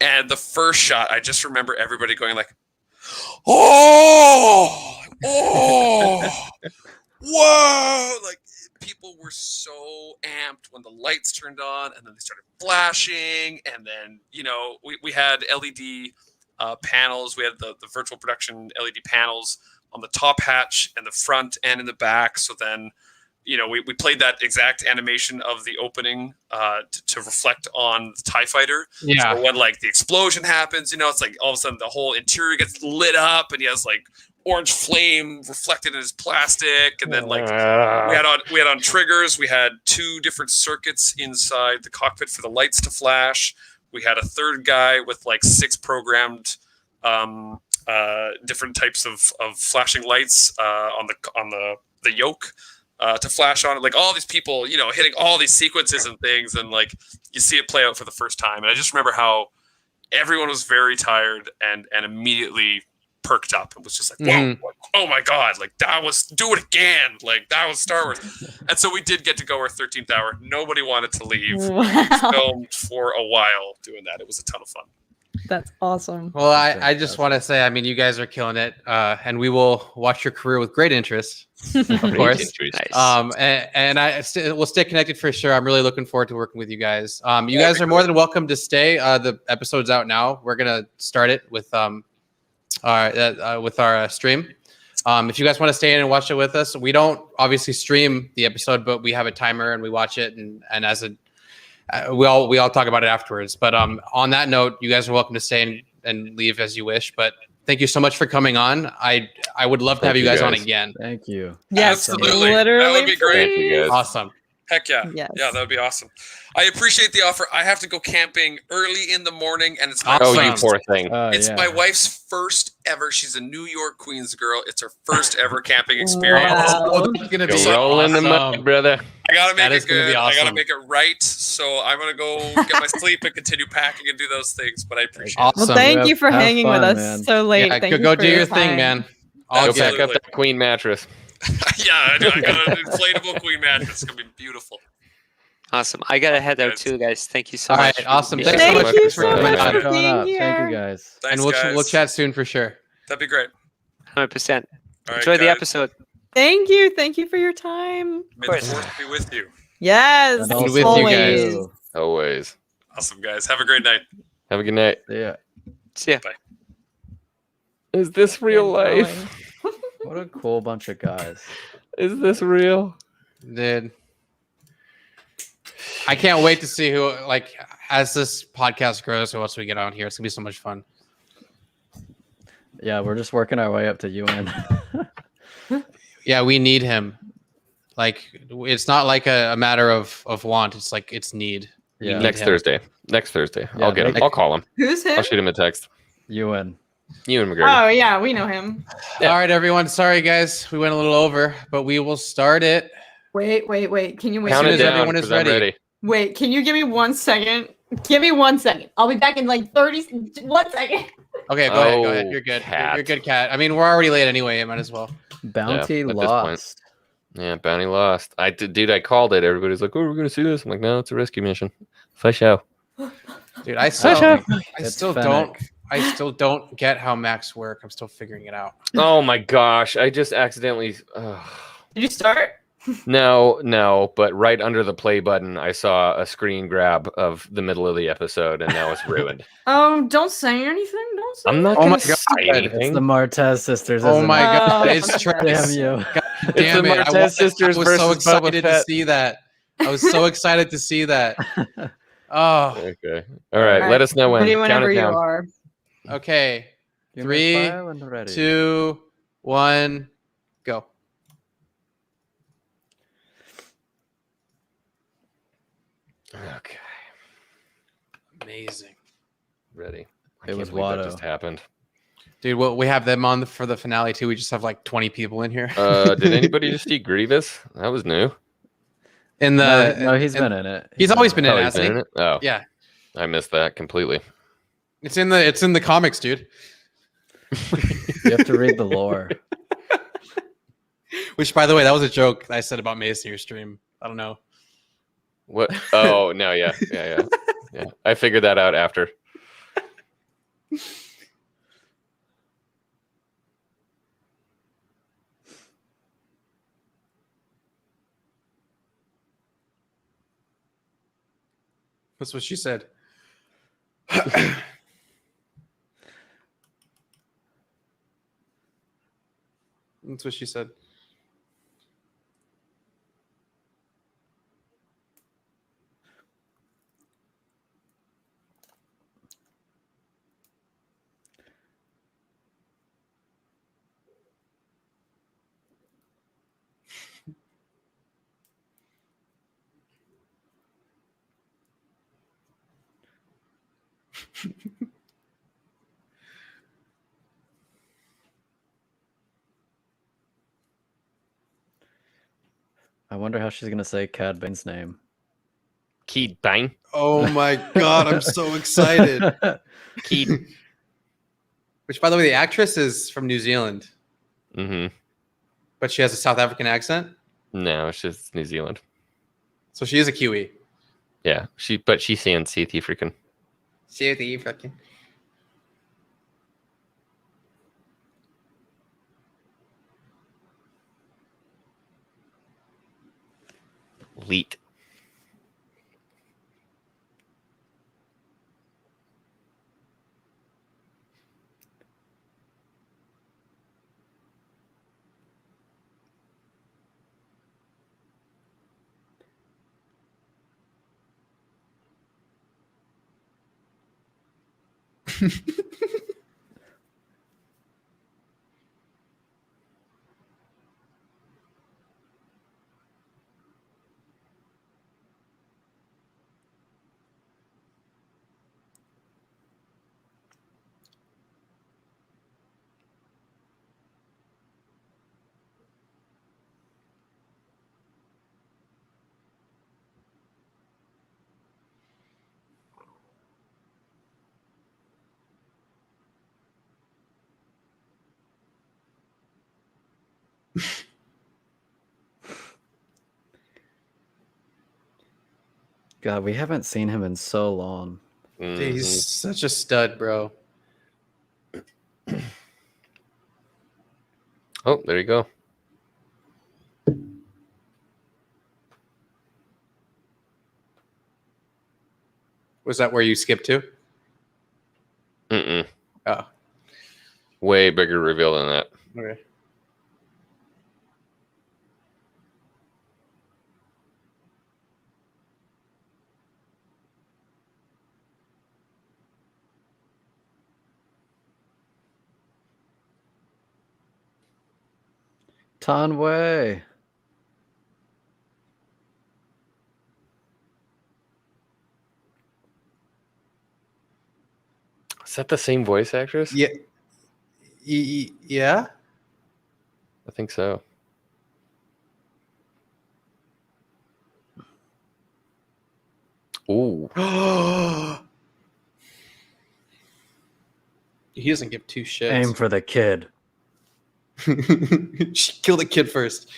And the first shot, I just remember everybody going like, oh, whoa, like, people were so amped when the lights turned on, and then they started flashing, and then, you know, we had LED panels. We had the virtual production LED panels on the top hatch and the front and in the back. So then, you know, we played that exact animation of the opening to reflect on the TIE fighter. Yeah. So when like the explosion happens, you know, it's like all of a sudden the whole interior gets lit up, and he has like orange flame reflected in his plastic, and then like we had on triggers. We had 2 different circuits inside the cockpit for the lights to flash. We had a third guy with like 6 programmed different types of flashing lights on the yoke to flash on it. Like all these people, you know, hitting all these sequences and things, and like you see it play out for the first time. And I just remember how everyone was very tired and immediately perked up and was just like, whoa, like, oh my god, like that was, do it again, like that was Star Wars. And so we did get to go our 13th hour. Nobody wanted to leave. Wow. We filmed for a while doing that. It was a ton of fun. That's awesome. Well, I just want to say, I mean, you guys are killing it, and we will watch your career with great interest, of course. Nice. And we'll stay connected for sure. I'm really looking forward to working with you guys. You guys are more than welcome to stay. The episode's out now. We're gonna start it with our stream. If you guys want to stay in and watch it with us, we don't obviously stream the episode, but we have a timer and we watch it, and as a we all talk about it afterwards. But on that note, you guys are welcome to stay and leave as you wish. But thank you so much for coming on. I would love to have you guys on again. Thank you. Yes, Absolutely. literally. That would be great. Thank you guys. Awesome. Heck yeah. Yes. Yeah, that would be awesome. I appreciate the offer. I have to go camping early in the morning, and it's my Oh, you wife's, poor thing. it's Yeah. my wife's first ever. She's a New York Queens girl. It's her first ever camping experience. Wow. Oh, that's gonna be Go roll in the awesome. mud, brother. I gotta That make is it gonna good. be I gotta awesome. make it right. So I'm gonna go get my sleep and continue packing and do those things. But I appreciate it. Awesome. Well, thank you for Have hanging fun, with us man. so late. Yeah, Thank you go for do your time. thing, man. All Go good. pack up Absolutely. that queen mattress. Yeah, I do. I got an inflatable queen mattress. It's gonna be beautiful. Awesome. I gotta head out too, guys. Thank you so All much. right, awesome. Yeah. Thanks Thank so much you for so coming much on. for Showing being up. here. Thank you guys. Thanks, And guys. we'll chat soon for sure. That'd be great. 100%. All right, Enjoy the guys. episode. Thank you. Thank you for your time. May the force be with you. Yes. And And also with you guys. always. Always. Awesome, guys. Have a great night. Have a good night. Yeah. Yeah. Is this real Get life? What a cool bunch of guys. Is this real? Dude. I can't wait to see who, like, as this podcast grows, who else we get on here. It's gonna be so much fun. Yeah, we're just working our way up to UN. Yeah, we need him. Like, it's not like a matter of want. It's like it's need. We Yeah. need Next him. Thursday. Next Thursday. Yeah, I'll get him. make- I'll call him. Who's him? I'll shoot him a text. UN. You and McGregor. Oh yeah, we know him. Yeah. All right, everyone. Sorry, guys. We went a little over, but we will start it. Wait. Can you wait? Count soon it as down, everyone is 'cause I'm ready. Wait, can you give me 1 second? Give me 1 second. I'll be back in like 30. 1 second. Okay, go ahead. Go Oh, ahead. You're good. Cat. You're good, Cat. I mean, we're already late anyway. Might as well. Bounty at this point. lost. Yeah, bounty lost. Dude, I called it. Everybody's like, "Oh, we're gonna see this." I'm like, "No, it's a rescue mission." For sure. Dude, I Oh, It's still Fennec. don't get how Macs work. I'm still figuring it out. Oh my gosh! I just accidentally. Did you start? No, but right under the play button, I saw a screen grab of the middle of the episode, and now it's ruined. Don't say anything. Don't say. I'm not Oh gonna my say God. It's anything. the Martez sisters. Oh isn't my it? god, Oh, it's okay. Travis. Damn you. God It's damn the it. Martez sisters I was so versus Boba excited to Fett. see that. I was so excited to see that. Oh, Okay. All right. All Let right. us know when. Ready Count whenever it you down. are. okay. Give me 3, file and ready. 2, 1, go. Okay. Amazing. Ready. I It can't was believe that WATTO. just happened. Dude, well, we have them on for the finale too. We just have like 20 people in here. Did anybody just see Grievous? That was new. in the No, he's in- been in it. He's always been in Oh, it, he's hasn't been he? in it? Oh, Yeah. I missed that completely. It's in the comics, dude. You have to read the lore. Which, by the way, that was a joke I said about Mace in your stream. I don't know. What? Oh, no, yeah. Yeah. I figured that out after. That's what she said. That's what she said. I wonder how she's gonna say Cad Bane's name. Keed Bang. Oh my god, I'm so excited. Keed. Which, by the way, the actress is from New Zealand, Mm-hmm. but she has a South African accent. No, it's just New Zealand. So she is a Kiwi. Yeah, but she's saying South African. South African. Leet. God, we haven't seen him in so long. Mhm. Dude, he's such a stud, bro. Oh, there you go. Was that where you skipped to? Mm-mm. Oh, Way bigger reveal than that. okay. Tanway. Is that the same voice actress? Yeah. Yeah. I think so. Ooh. He doesn't give two shits. Aim for the kid. Kill the kid first.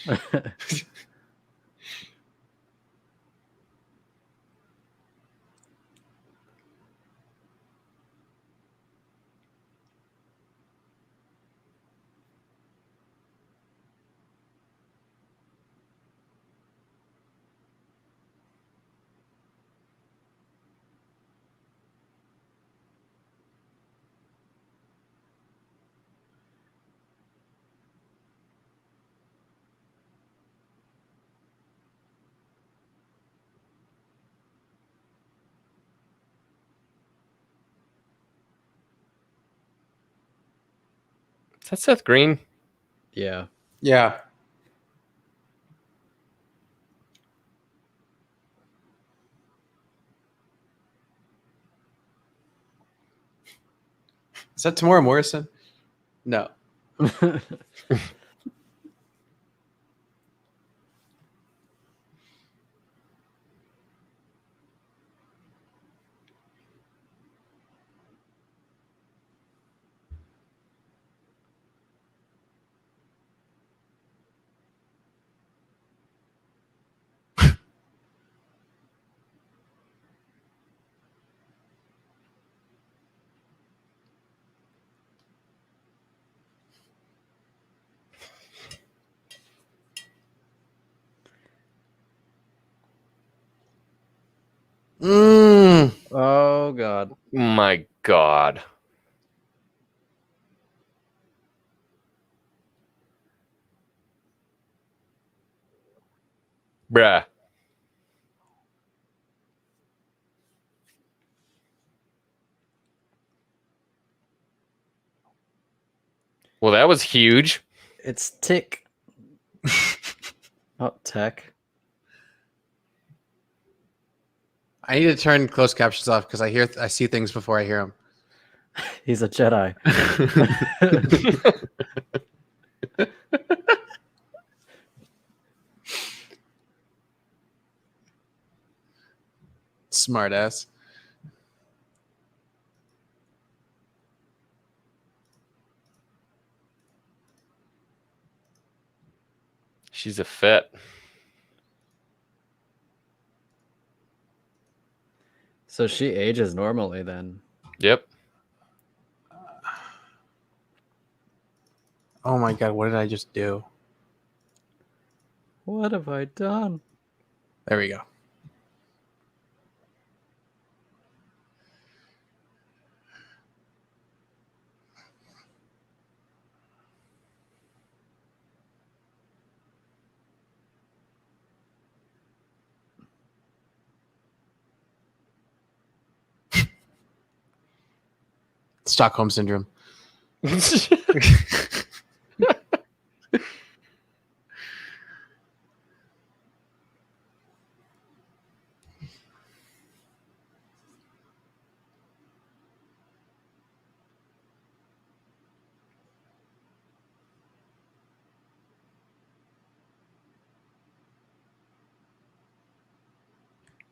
Is that Seth Green? Yeah. Yeah. Is that Tamora Morrison? No. Oh god. My God. Bruh. Well, that was huge. It's tick. Not tech. I need to turn closed captions off because I see things before I hear them. He's a Jedi. Smart ass. She's a fet. So she ages normally then. Yep. Oh my god, what did I just do? What have I done? There we go. Stockholm syndrome.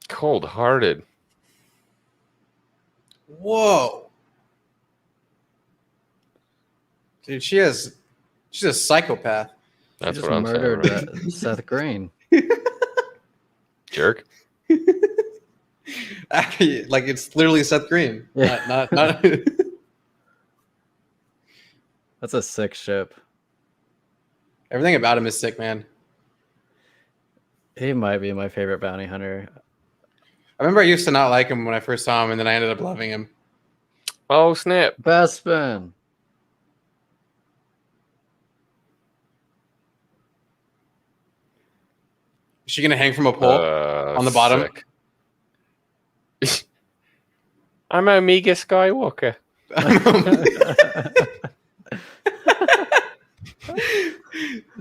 Cold-hearted. Whoa. Dude, she's a psychopath. She That's just what I'm saying. murdered Right? Seth Green. Jerk. Actually, like it's literally Seth Green. Yeah. Not That's a sick ship. everything about him is sick, man. He might be my favorite bounty hunter. I remember I used to not like him when I first saw him, and then I ended up loving him. Oh snap! Bespin. Is she gonna hang from a pole on the bottom? Sick. I'm Omega Skywalker.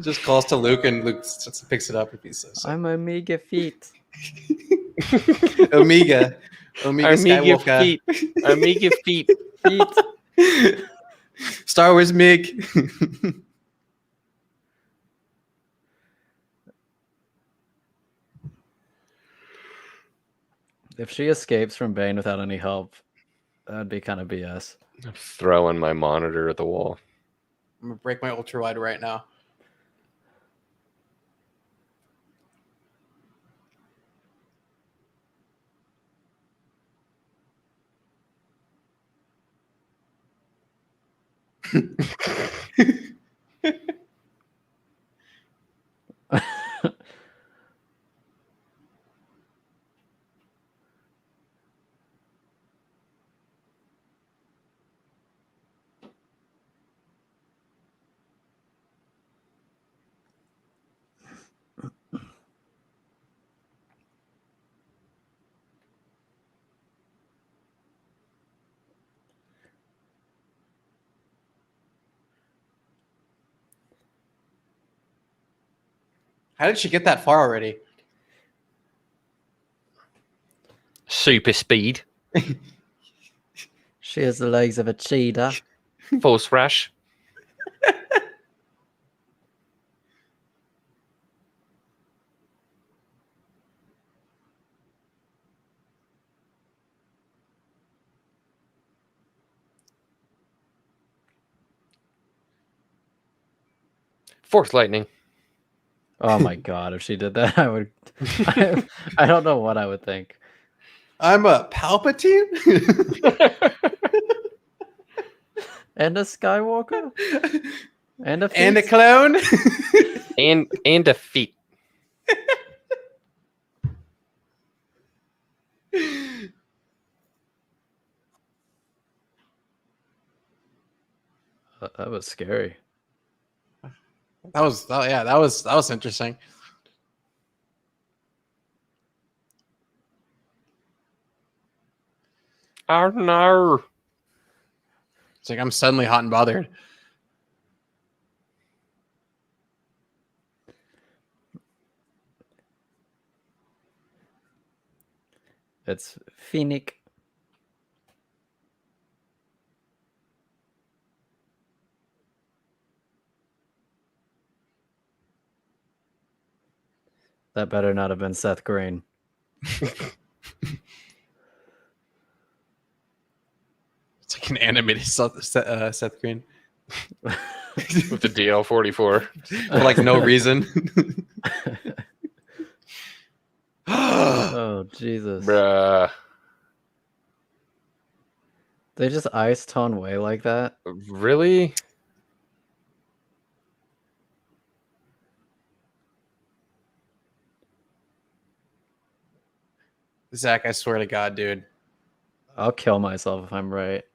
Just calls to Luke, and Luke just picks it up if he says so. I'm Omega feet. Omega Omega Skywalker. feet. Omega feet. Feet. Star Wars Mig. If she escapes from Bane without any help, that'd be kind of BS. I'm throwing my monitor at the wall. I'm gonna break my ultra wide right now. How did she get that far already? Super speed. She has the legs of a cheetah. Force rush. Force lightning. Oh my god, if she did that, I would. I don't know what I would think. I'm a Palpatine? And a Skywalker? And a feet? And a clone? and a feet. That was scary. That was interesting. Oh no. It's like I'm suddenly hot and bothered. It's Phoenix. That better not have been Seth Green. It's like an animated Seth Green. With the DL-44. For like no reason. Oh, Jesus. Bruh. They just ice Tone Way like that? Really? Zach, I swear to God, dude. I'll kill myself if I'm right.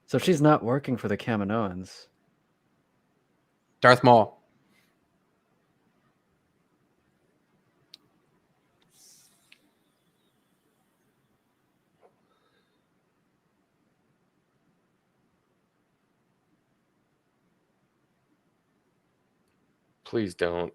So she's not working for the Kaminoans. Darth Maul. Please don't.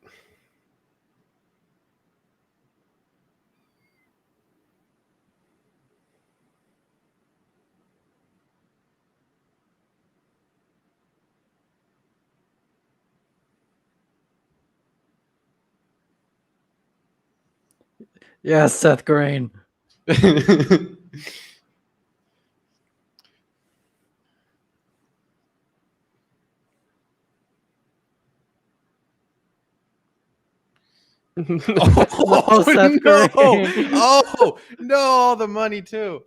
Yeah, Seth Green. Oh, Seth no. Green. Oh, no. All the money, too.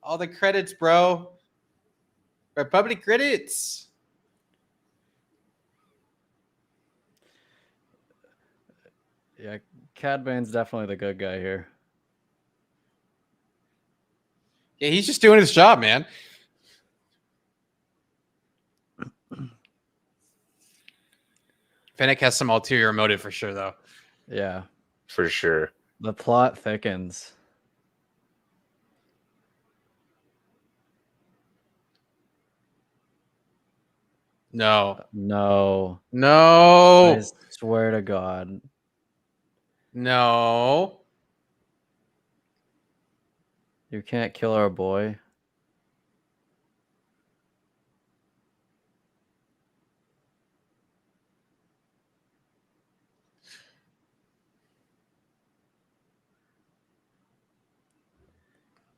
All the credits, bro. Republic credits. Yeah, Cad Bane's definitely the good guy here. Yeah, he's just doing his job, man. Fennec has some ulterior motive for sure, though. Yeah, For sure. the plot thickens. No. No, I No. swear to God. No. You can't kill our boy.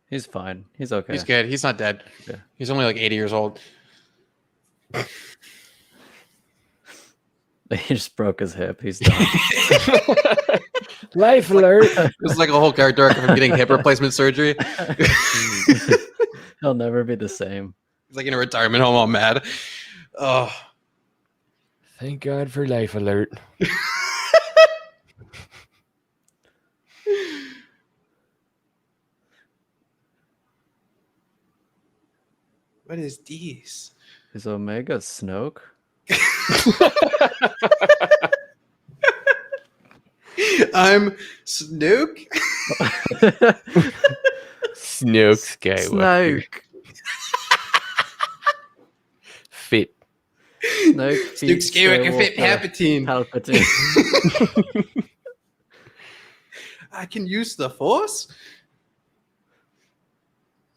He's fine. He's okay. He's good. He's not dead. Yeah. He's only like 80 years old. He just broke his hip. He's done. Life alert. It's like a whole character arc of him getting hip replacement surgery. He'll never be the same. He's like in a retirement home all mad. Oh. Thank God for life alert. What is this? Is Omega Snoke? I'm Snook. Snoke Skywalker. Snoke. Fit. Snoke. Snook feet Skywalker fit Palpatine. Palpatine. I can use the Force.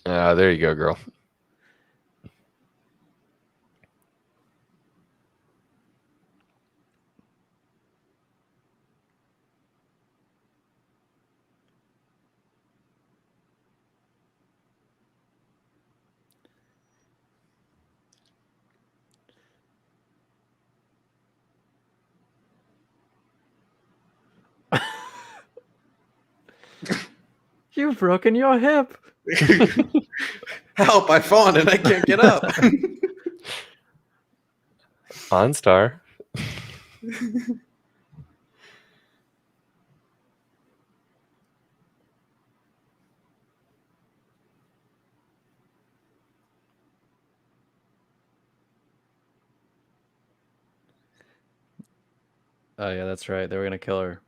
There you go, girl. You've broken your hip. Help! I've fallen and I can't get up. OnStar. Oh yeah, that's right. They were gonna kill her.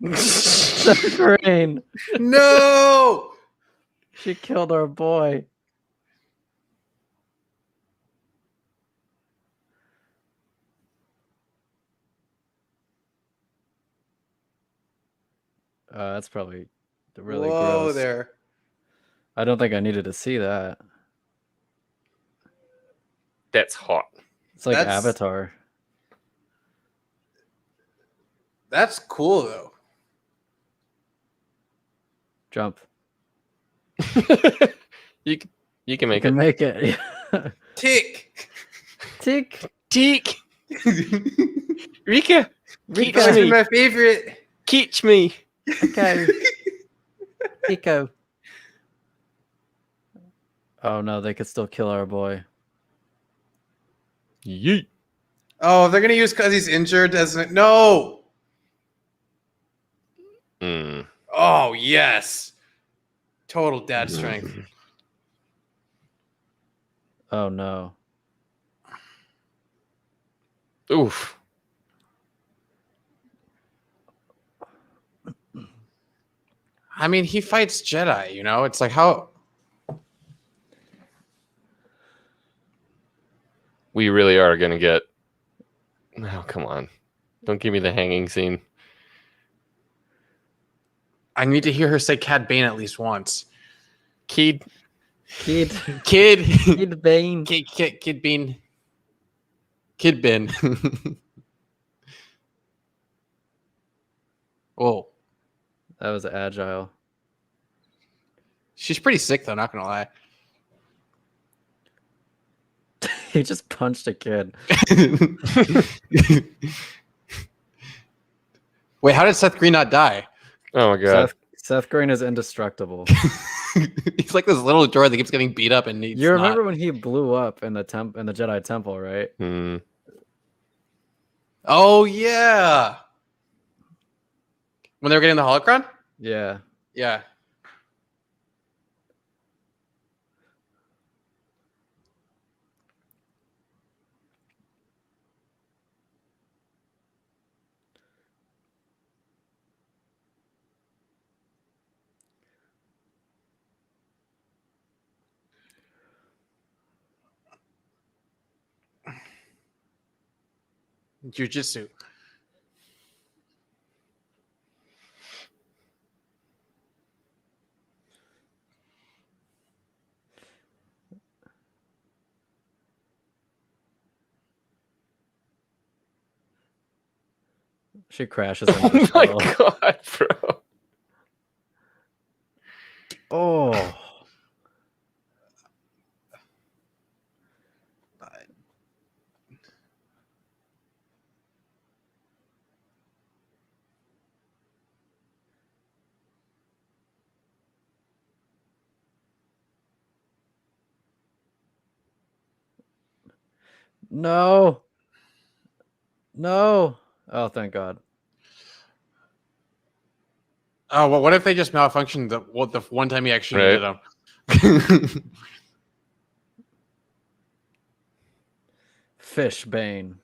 The Crane. No. She killed our boy. That's probably really Whoa gross. there. I don't think I needed to see that. That's hot. It's like That's- Avatar. That's cool though. you Jump. can You make can it. make it. Tick. Tick. Teak. Rika. You Teach guys are me. my favorite. Teach me. Okay. Eco. Oh no, they could still kill our boy. Yeet. Oh, they're gonna use because he's injured as no. Mm. Oh yes. Total dad strength. Oh no. Oof. I mean, he fights Jedi, you know? It's like how We really are gonna get. No, come on. Don't give me the hanging scene. I need to hear her say Cad Bane at least once. Kid. Kid. Kid. Kid Bane. Kid Bean. Kid Bin. Oh. That was agile. She's pretty sick though, not gonna lie. He just punched a kid. Wait, how did Seth Green not die? Oh my god. Seth Green is indestructible. He's like this little droid that keeps getting beat up, and he's You remember not. when he blew up in the Jedi Temple, right? Hmm. Oh yeah. When they were getting the holocron? Yeah. Yeah. Jiu-jitsu. She crashes into Oh the my shuttle. god, bro. Oh. No. No. Oh, thank God. Oh, well, what if they just malfunctioned the one time he actually needed them? Fishbane.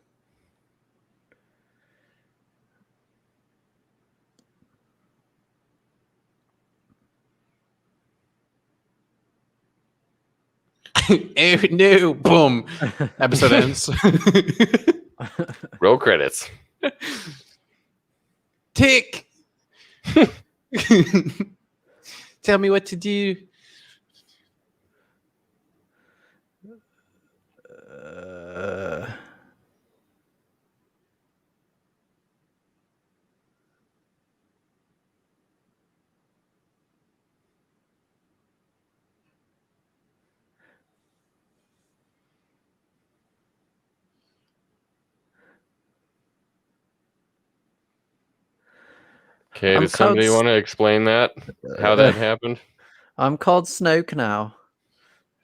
Oh, no, boom. Episode ends. Roll credits. Tick. Tell me what to do. Okay, I'm does somebody called- want to explain that? How that happened? I'm called Snoke now.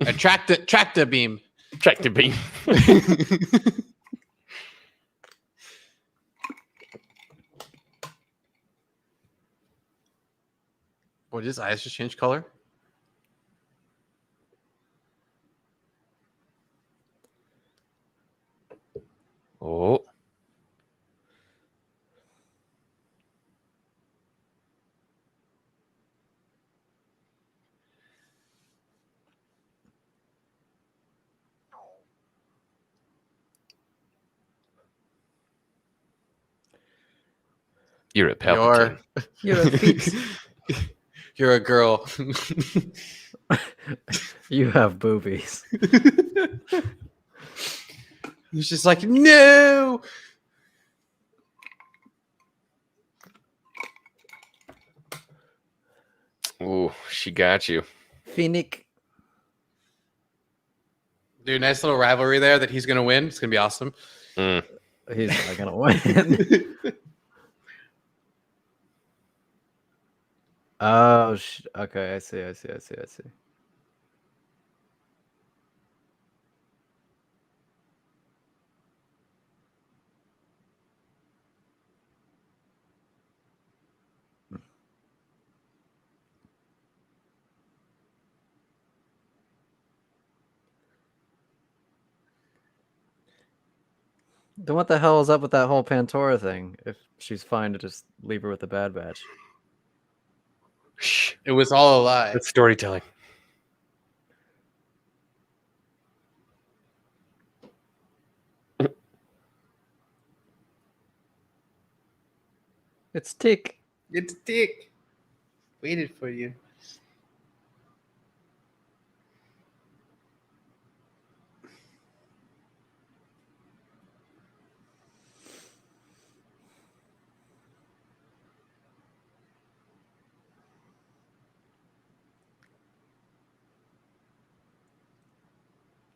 Tractor beam. Tractor beam. Boy, did his eyes just change color? Oh. You're a Palpatine. You're a feet. You're a girl. You have boobies. He's just like, no. Ooh, she got you. Phoenix. Dude, nice little rivalry there that he's going to win. It's going to be awesome. Mm. He's not gonna win. Oh, okay. I see. Then what the hell is up with that whole Pantora thing? If she's fine to just leave her with the Bad Batch. Shh. It was all a lie. That's storytelling. It's Tick. It's Dick. Waited for you.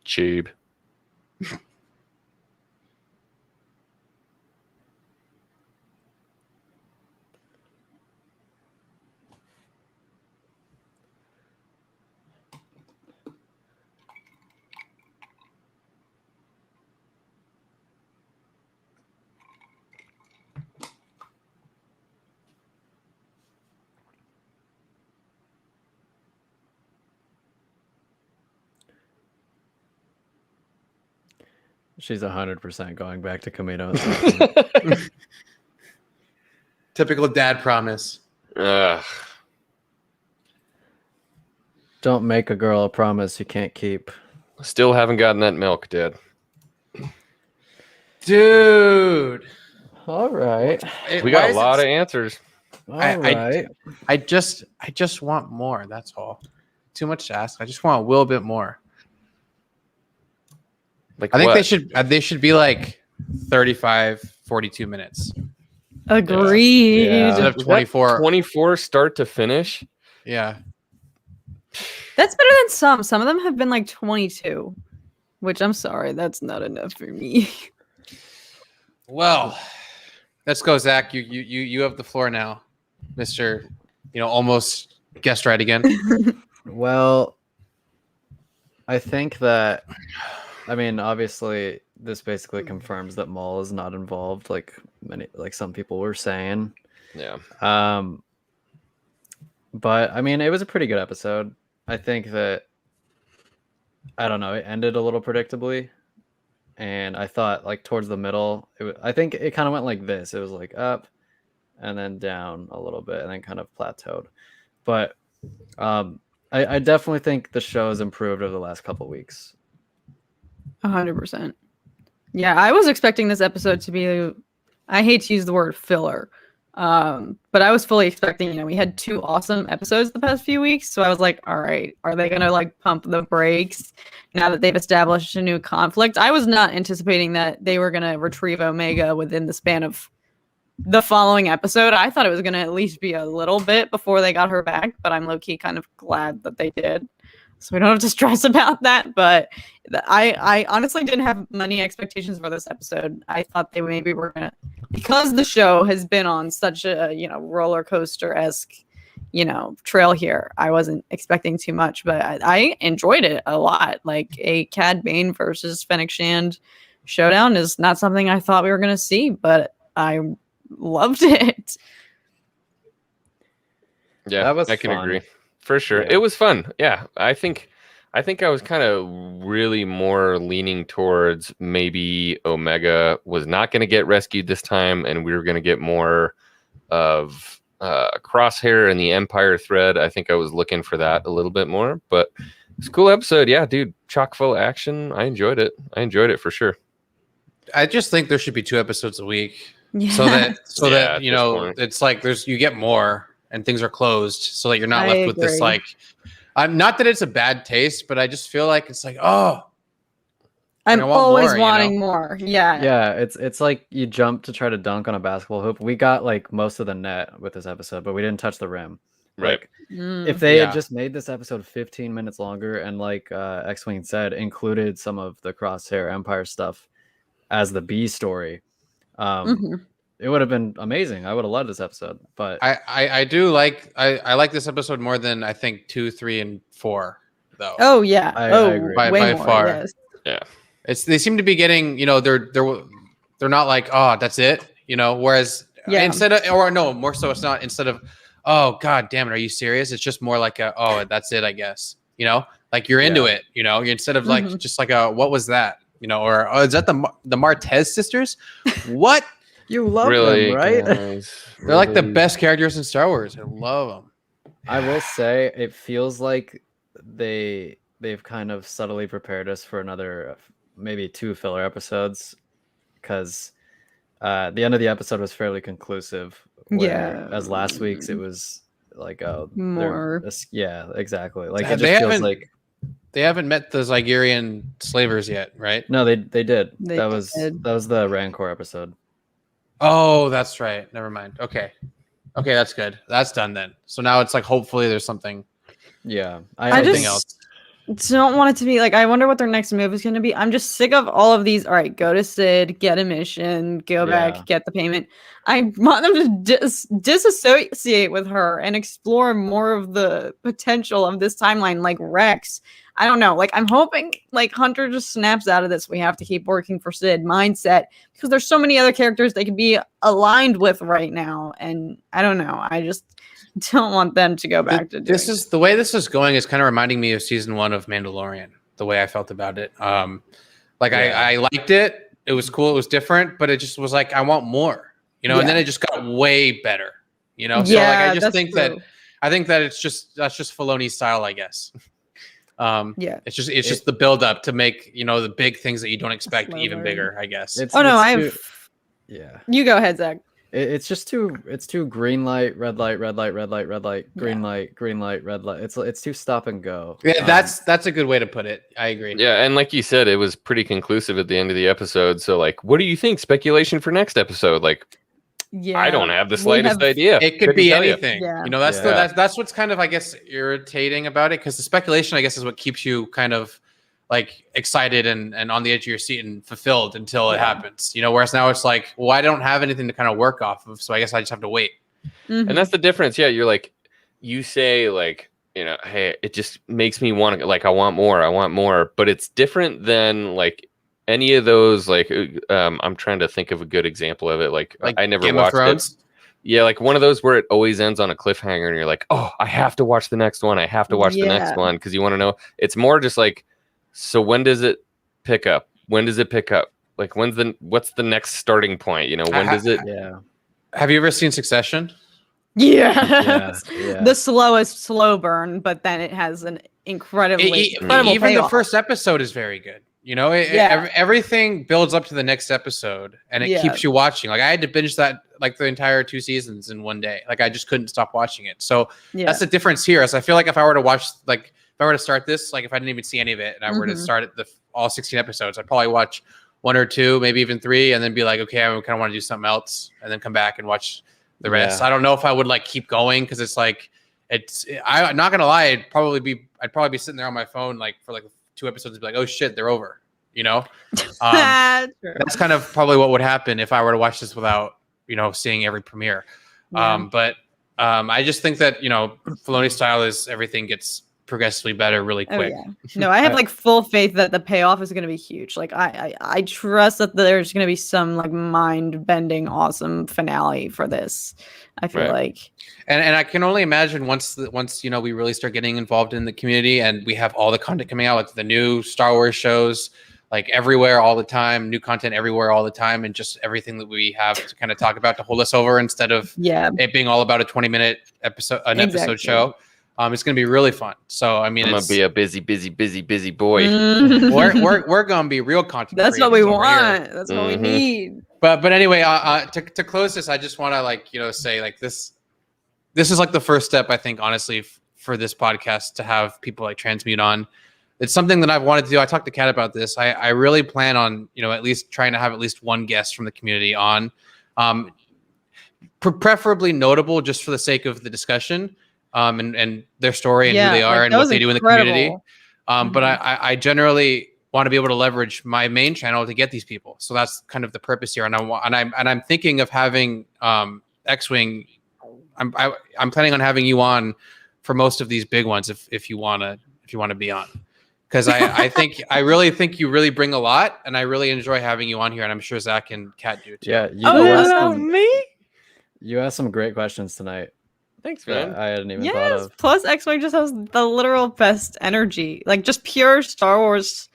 Cheap. She's 100% going back to Camino. Typical dad promise. Ugh. Don't make a girl a promise you can't keep. Still haven't gotten that milk, Dad. Dude. All right. We got a lot of answers. All right. I just want more. That's all. Too much to ask. I just want a little bit more. Like I think what? they should be like 35, 42 minutes Agreed. Yeah. instead of Is that 24. 24 start to finish. Yeah. That's better than some. Some of them have been like 22, which I'm sorry, that's not enough for me. Well, let's go, Zach. You have the floor now, Mister. Almost guessed right again. Well, I think that, I mean, obviously, this basically confirms that Maul is not involved, like some people were saying. Yeah. But I mean, it was a pretty good episode. I think that, I don't know, it ended a little predictably, and I thought like towards the middle, I think it kind of went like this. It was like up, and then down a little bit, and then kind of plateaued. But I definitely think the show has improved over the last couple of weeks. 100%. Yeah, I was expecting this episode to be, I hate to use the word filler, but I was fully expecting, we had 2 awesome episodes the past few weeks. So I was like, all right, are they going to like pump the brakes now that they've established a new conflict? I was not anticipating that they were going to retrieve Omega within the span of the following episode. I thought it was going to at least be a little bit before they got her back, but I'm low-key kind of glad that they did. So we don't have to stress about that. But I honestly didn't have many expectations for this episode. I thought they maybe were going to, because the show has been on such a, roller coaster-esque, trail here. I wasn't expecting too much, but I enjoyed it a lot. Like a Cad Bane versus Fennec Shand showdown is not something I thought we were going to see, but I loved it. Yeah, That was I can fun. agree. For sure. Yeah. It was fun. Yeah. I think I was kind of really more leaning towards maybe Omega was not going to get rescued this time, and we were going to get more of Crosshair and the Empire thread. I think I was looking for that a little bit more, but it's a cool episode. Yeah, dude, chock full of action. I enjoyed it. For sure. I just think there should be 2 episodes a week, Yeah. so that Yeah, at this point. it's like you get more and things are closed, so that you're not I left with this agree. like. I'm not that it's a bad taste, but I just feel like it's like, oh, I'm I want always more, wanting more. Yeah. Yeah, it's like you jump to try to dunk on a basketball hoop. We got like most of the net with this episode, but we didn't touch the rim. Right. Like, Mm. if they Yeah. had just made this episode 15 minutes longer and like X-Wing said, included some of the Crosshair Empire stuff as the B story, Mhm. it would have been amazing. I would have loved this episode. But I do like I like this episode more than I think 2, 3, and 4 though. Oh yeah. I agree. By way more. far. Yes. They seem to be getting, they're not like, oh, that's it, whereas Yeah. instead of, or no, more so it's not, instead of, oh god damn it, are you serious? It's just more like a, oh, that's it, I guess. Like you're into it, instead of like Mhm. just like a, what was that? Or oh, is that the Martez sisters? What? you love Really, them, right? guys, They're like the really? best characters in Star Wars. I love them. I will say it feels like they've kind of subtly prepared us for another maybe 2 filler episodes, because the end of the episode was fairly conclusive. Yeah. As last week's it was like, oh, More. yeah, exactly. Like They it just feels haven't- like They haven't met the Zygerian slavers yet, right? no, they did. They that was did. the Rancor episode. Oh, that's right. Never mind. Okay, that's good. That's done then. So now it's like, hopefully there's something Yeah, I something just else. don't want it to be like, I wonder what their next move is going to be. I'm just sick of all of these. All right, go to Sid, get a mission, go Yeah. back, get the payment. I want them to disassociate with her and explore more of the potential of this timeline, like Rex. I don't know. Like, I'm hoping like Hunter just snaps out of this. We have to keep working for Sid mindset, because there's so many other characters they could be aligned with right now. And I don't know. I just don't want them to go back to This doing is the way this is going is kind of reminding me of season 1 of Mandalorian, the way I felt about it. Like Yeah. I liked it. It was cool. It was different, but it just was like, I want more, you know, and then Yeah. it just got way better, you know? So like, Yeah, I just that's think true. I think that that's just Filoni's style, I guess. Yeah. It's just the build up to make, you know, the big things that you don't expect Slow even burn. bigger, I guess. Oh no, it's I too- have. yeah. You go ahead, Zach. It's just too green light, red light, red light, red light, red light, green light, red light. It's too stop and go. Yeah, that's a good way to put it. I agree. Yeah, and like you said, it was pretty conclusive at the end of the episode. So, like, what do you think? Speculation for next episode? Like, Yeah. I don't have the We slightest have- idea. It could Couldn't be tell you. anything. Yeah. You know, that's Yeah. that's what's kind of, I guess, irritating about it, because the speculation, I guess, is what keeps you kind of like excited and on the edge of your seat and fulfilled until it happens. You know, whereas now it's like, well, I don't have anything to kind of work off of, so I guess I just have to wait. Mhm. And that's the difference. Yeah, you're like, you say like, you know, hey, it just makes me want to, like, I want more. But it's different than like any of those. Like, I'm trying to think of a good example of it. Like I never Game of watched it. Thrones. Yeah, like one of those where it always ends on a cliffhanger, and you're like, oh, I have to watch the next one. I have to watch the next Yeah. one because you want to know. It's more just like, so when does it pick up? When does it pick up? Like, what's the next starting point? You know, when does it? Yeah. Have you ever seen Succession? Yeah. Yeah. The slowest slow burn, but then it has an incredibly incredible Even the payoff. first episode is very good. You know, Yeah. everything builds up to the next episode, and it Yeah. keeps you watching. Like I had to binge that like the entire 2 seasons in one day. Like I just couldn't stop watching it. So Yeah. that's the difference here. So I feel like if I were to watch, like if I were to start this, like if I didn't even see any of it, and I were to Mhm. start at all 16 episodes, I'd probably watch 1 or 2, maybe even 3, and then be like, okay, I kind of want to do something else, and then come back and watch the rest. Yeah. I don't know if I would like keep going, because it's like I'm not gonna lie, I'd probably be sitting there on my phone like for like 2 episodes and be like, oh shit, they're over. You know, True. that's kind of probably what would happen if I were to watch this without, you know, seeing every premiere. Yeah. But I just think that, you know, Filoni's style is everything gets progressively better really Oh, quick. yeah. No, I have like full faith that the payoff is going to be huge. Like I trust that there's going to be some like mind bending, awesome finale for this. I feel Right. like. And I can only imagine once you know, we really start getting involved in the community and we have all the content coming out, like the new Star Wars shows, like everywhere all the time, new content everywhere all the time, and just everything that we have to kind of talk about to hold us over, instead of Yeah. it being all about a 20-minute episode show. It's going to be really fun. So I mean, I'm gonna be a busy boy. Mhm. we're going to be real content. That's what we creators over here. want. That's what we Mhm. need. But anyway, to close this, I just want to, like, you know, say like this is like the first step, I think, honestly, for this podcast, to have people like Transmute on. It's something that I've wanted to do. I talked to Kat about this. I really plan on, you know, at least trying to have at least one guest from the community on, preferably notable, just for the sake of the discussion, and their story and who they are, like, and that what was they do in the community. incredible. But I generally want to be able to leverage my main channel to get these people. So that's kind of the purpose here. And I'm thinking of having X-Wing. I'm planning on having you on for most of these big ones, if you want to be on, because I really think you really bring a lot, and I really enjoy having you on here, and I'm sure Zach and Kat do too. Yeah. You asked some great questions tonight. Thanks, that man. I hadn't even thought Yes. of. Plus, X-Wing just has the literal best energy, like just pure Star Wars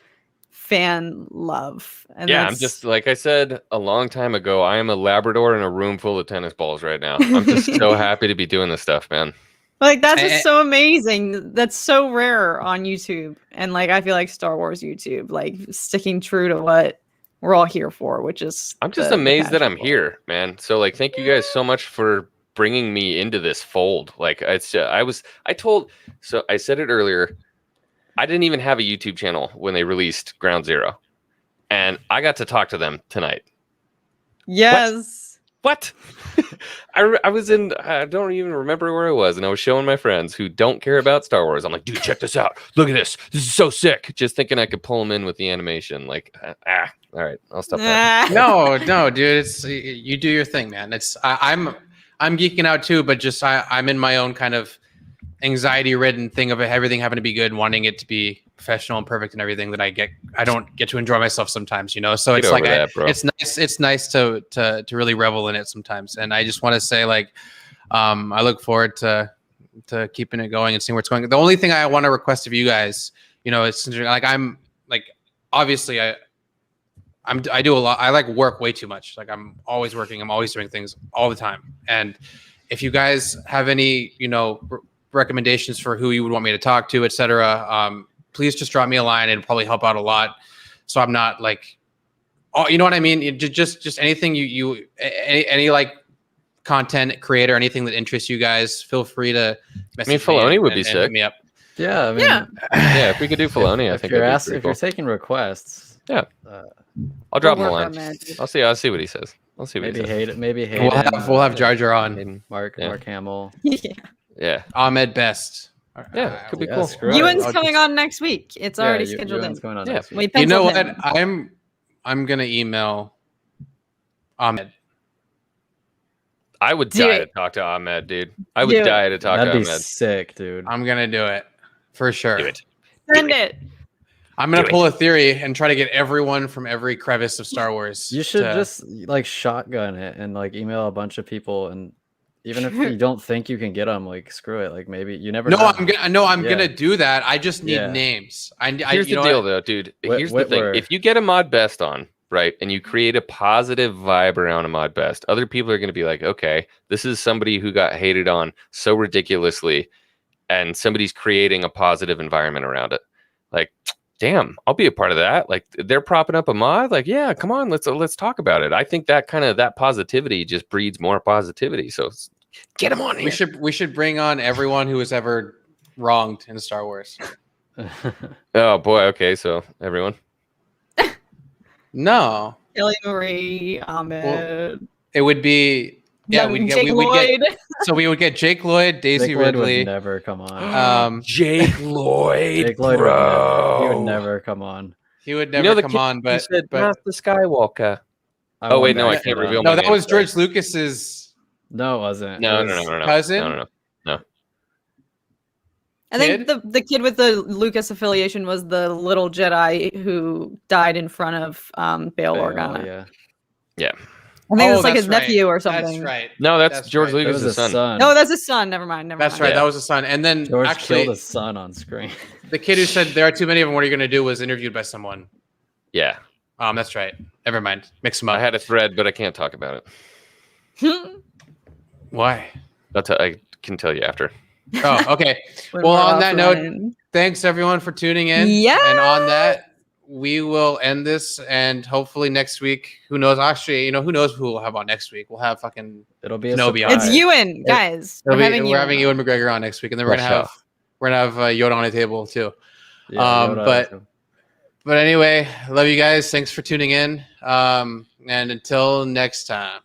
fan love. And Yeah, I'm that's- just, like I said a long time ago, I am a Labrador in a room full of tennis balls right now. I'm just so happy to be doing this stuff, man. like that's Eh, just so amazing. That's so rare on YouTube, and like I feel like Star Wars YouTube, like sticking true to what we're all here for, which is. I'm just the amazed that I'm passion. here, man. So, like, thank you guys so much for bringing me into this fold. Like, I said it earlier, I didn't even have a YouTube channel when they released Ground Zero, and I got to talk to them tonight. Yes. What? I was in, I don't even remember where I was, and I was showing my friends who don't care about Star Wars. I'm like, dude, check this out. Look at this. This is so sick. Just thinking I could pull them in with the animation. Like, all right, I'll stop that. No, dude, it's, you do your thing, man. I'm geeking out too, but just I'm in my own kind of anxiety-ridden thing of everything having to be good and wanting it to be professional and perfect and everything, that I don't get to enjoy myself sometimes, you know. So Get it's over like that, bro. it's nice to really revel in it sometimes. And I just want to say, like, I look forward to keeping it going and seeing where it's going. The only thing I want to request of you guys, you know, it's like, I'm like, obviously I do a lot. I like work way too much. Like I'm always working. I'm always doing things all the time. And if you guys have any, recommendations for who you would want me to talk to, etc., please just drop me a line. It'll probably help out a lot. So I'm not like, oh, you know what I mean? Just anything any like content creator, anything that interests you guys, feel free to message Filoni would be and sick. hit me up. Yeah, I mean, Yeah, if we could do Filoni, I if think you're that'd be pretty if you're cool. taking requests, Yeah. I'll drop him a We'll line. work on that. I'll see what he says. I'll see what maybe he says. hate it. Maybe hate. We'll have Jar Jar on. Mark Hamill. Yeah. Yeah. Ahmed Best. Yeah, could be Yeah, cool. screw it. Ewan's I'll coming just- on next week. It's already scheduled Ewan's in. going on Yeah. next We week. You know penciled what? him. I'm gonna email Ahmed. I would Do die it. to talk to Ahmed, dude. I would Do it. die to talk That'd to be Ahmed. sick, dude. I'm gonna do it for sure. Do it. Send it. I'm gonna Do it. pull a theory and try to get everyone from every crevice of Star Wars. You should to- just like shotgun it and like email a bunch of people, and even if you don't think you can get them, like screw it. Like maybe you never. No, know. I'm Yeah. gonna do that. I just need Yeah. names. Here's the deal, though, dude. Here's the thing. Whitwer. If you get a mod best on, right, and you create a positive vibe around a mod best, other people are going to be like, okay, this is somebody who got hated on so ridiculously, and somebody's creating a positive environment around it. Like, damn, I'll be a part of that. Like, they're propping up a mod. Like, yeah, come on, let's talk about it. I think that that positivity just breeds more positivity. So get them on here. We should bring on everyone who was ever wronged in Star Wars. Oh boy. Okay, so everyone. No, Kelly Marie, Ahmed. it would be Jake we would Lloyd. get so we would get Jake Lloyd, Daisy Jake Lloyd Ridley. would never come on. Jake Lloyd, Jake Lloyd bro. he would never come on. He would never come kid on, who but said, "Pass the Skywalker." I Oh, want wait, no, that I can't kid on. reveal no, my that name, was sorry. George Lucas's. No, it wasn't. No, It no, was- no, no, no, cousin? no. I think the kid with the Lucas affiliation was the little Jedi who died in front of Bail Organa. Yeah. I think Oh, it's like his that's right. nephew or something. That's right. No, that's That's George right. It was Lucas' his son. No, that's his son. Never mind. That's right. Yeah. That was his son. And then George actually, killed his son on screen. the kid who said there are too many of them. What are you going to do? Was interviewed by someone. Yeah, That's right. Never mind. Mix them I up. had a thread, but I can't talk about it. Why? I can tell you after. Oh, okay. When Well, we're on that note, offline. Thanks everyone for tuning in. Yeah. And on that, we will end this. And hopefully next week, who knows? Actually, who knows who we'll have on next week? We'll have fucking. It'll be a Kenobi on. surprise. It's Ewan, guys. We're having having Ewan. Ewan McGregor on next week, and then we're Let's gonna have Yoda on the table too. Yeah, Yoda. But anyway, love you guys. Thanks for tuning in. And until next time.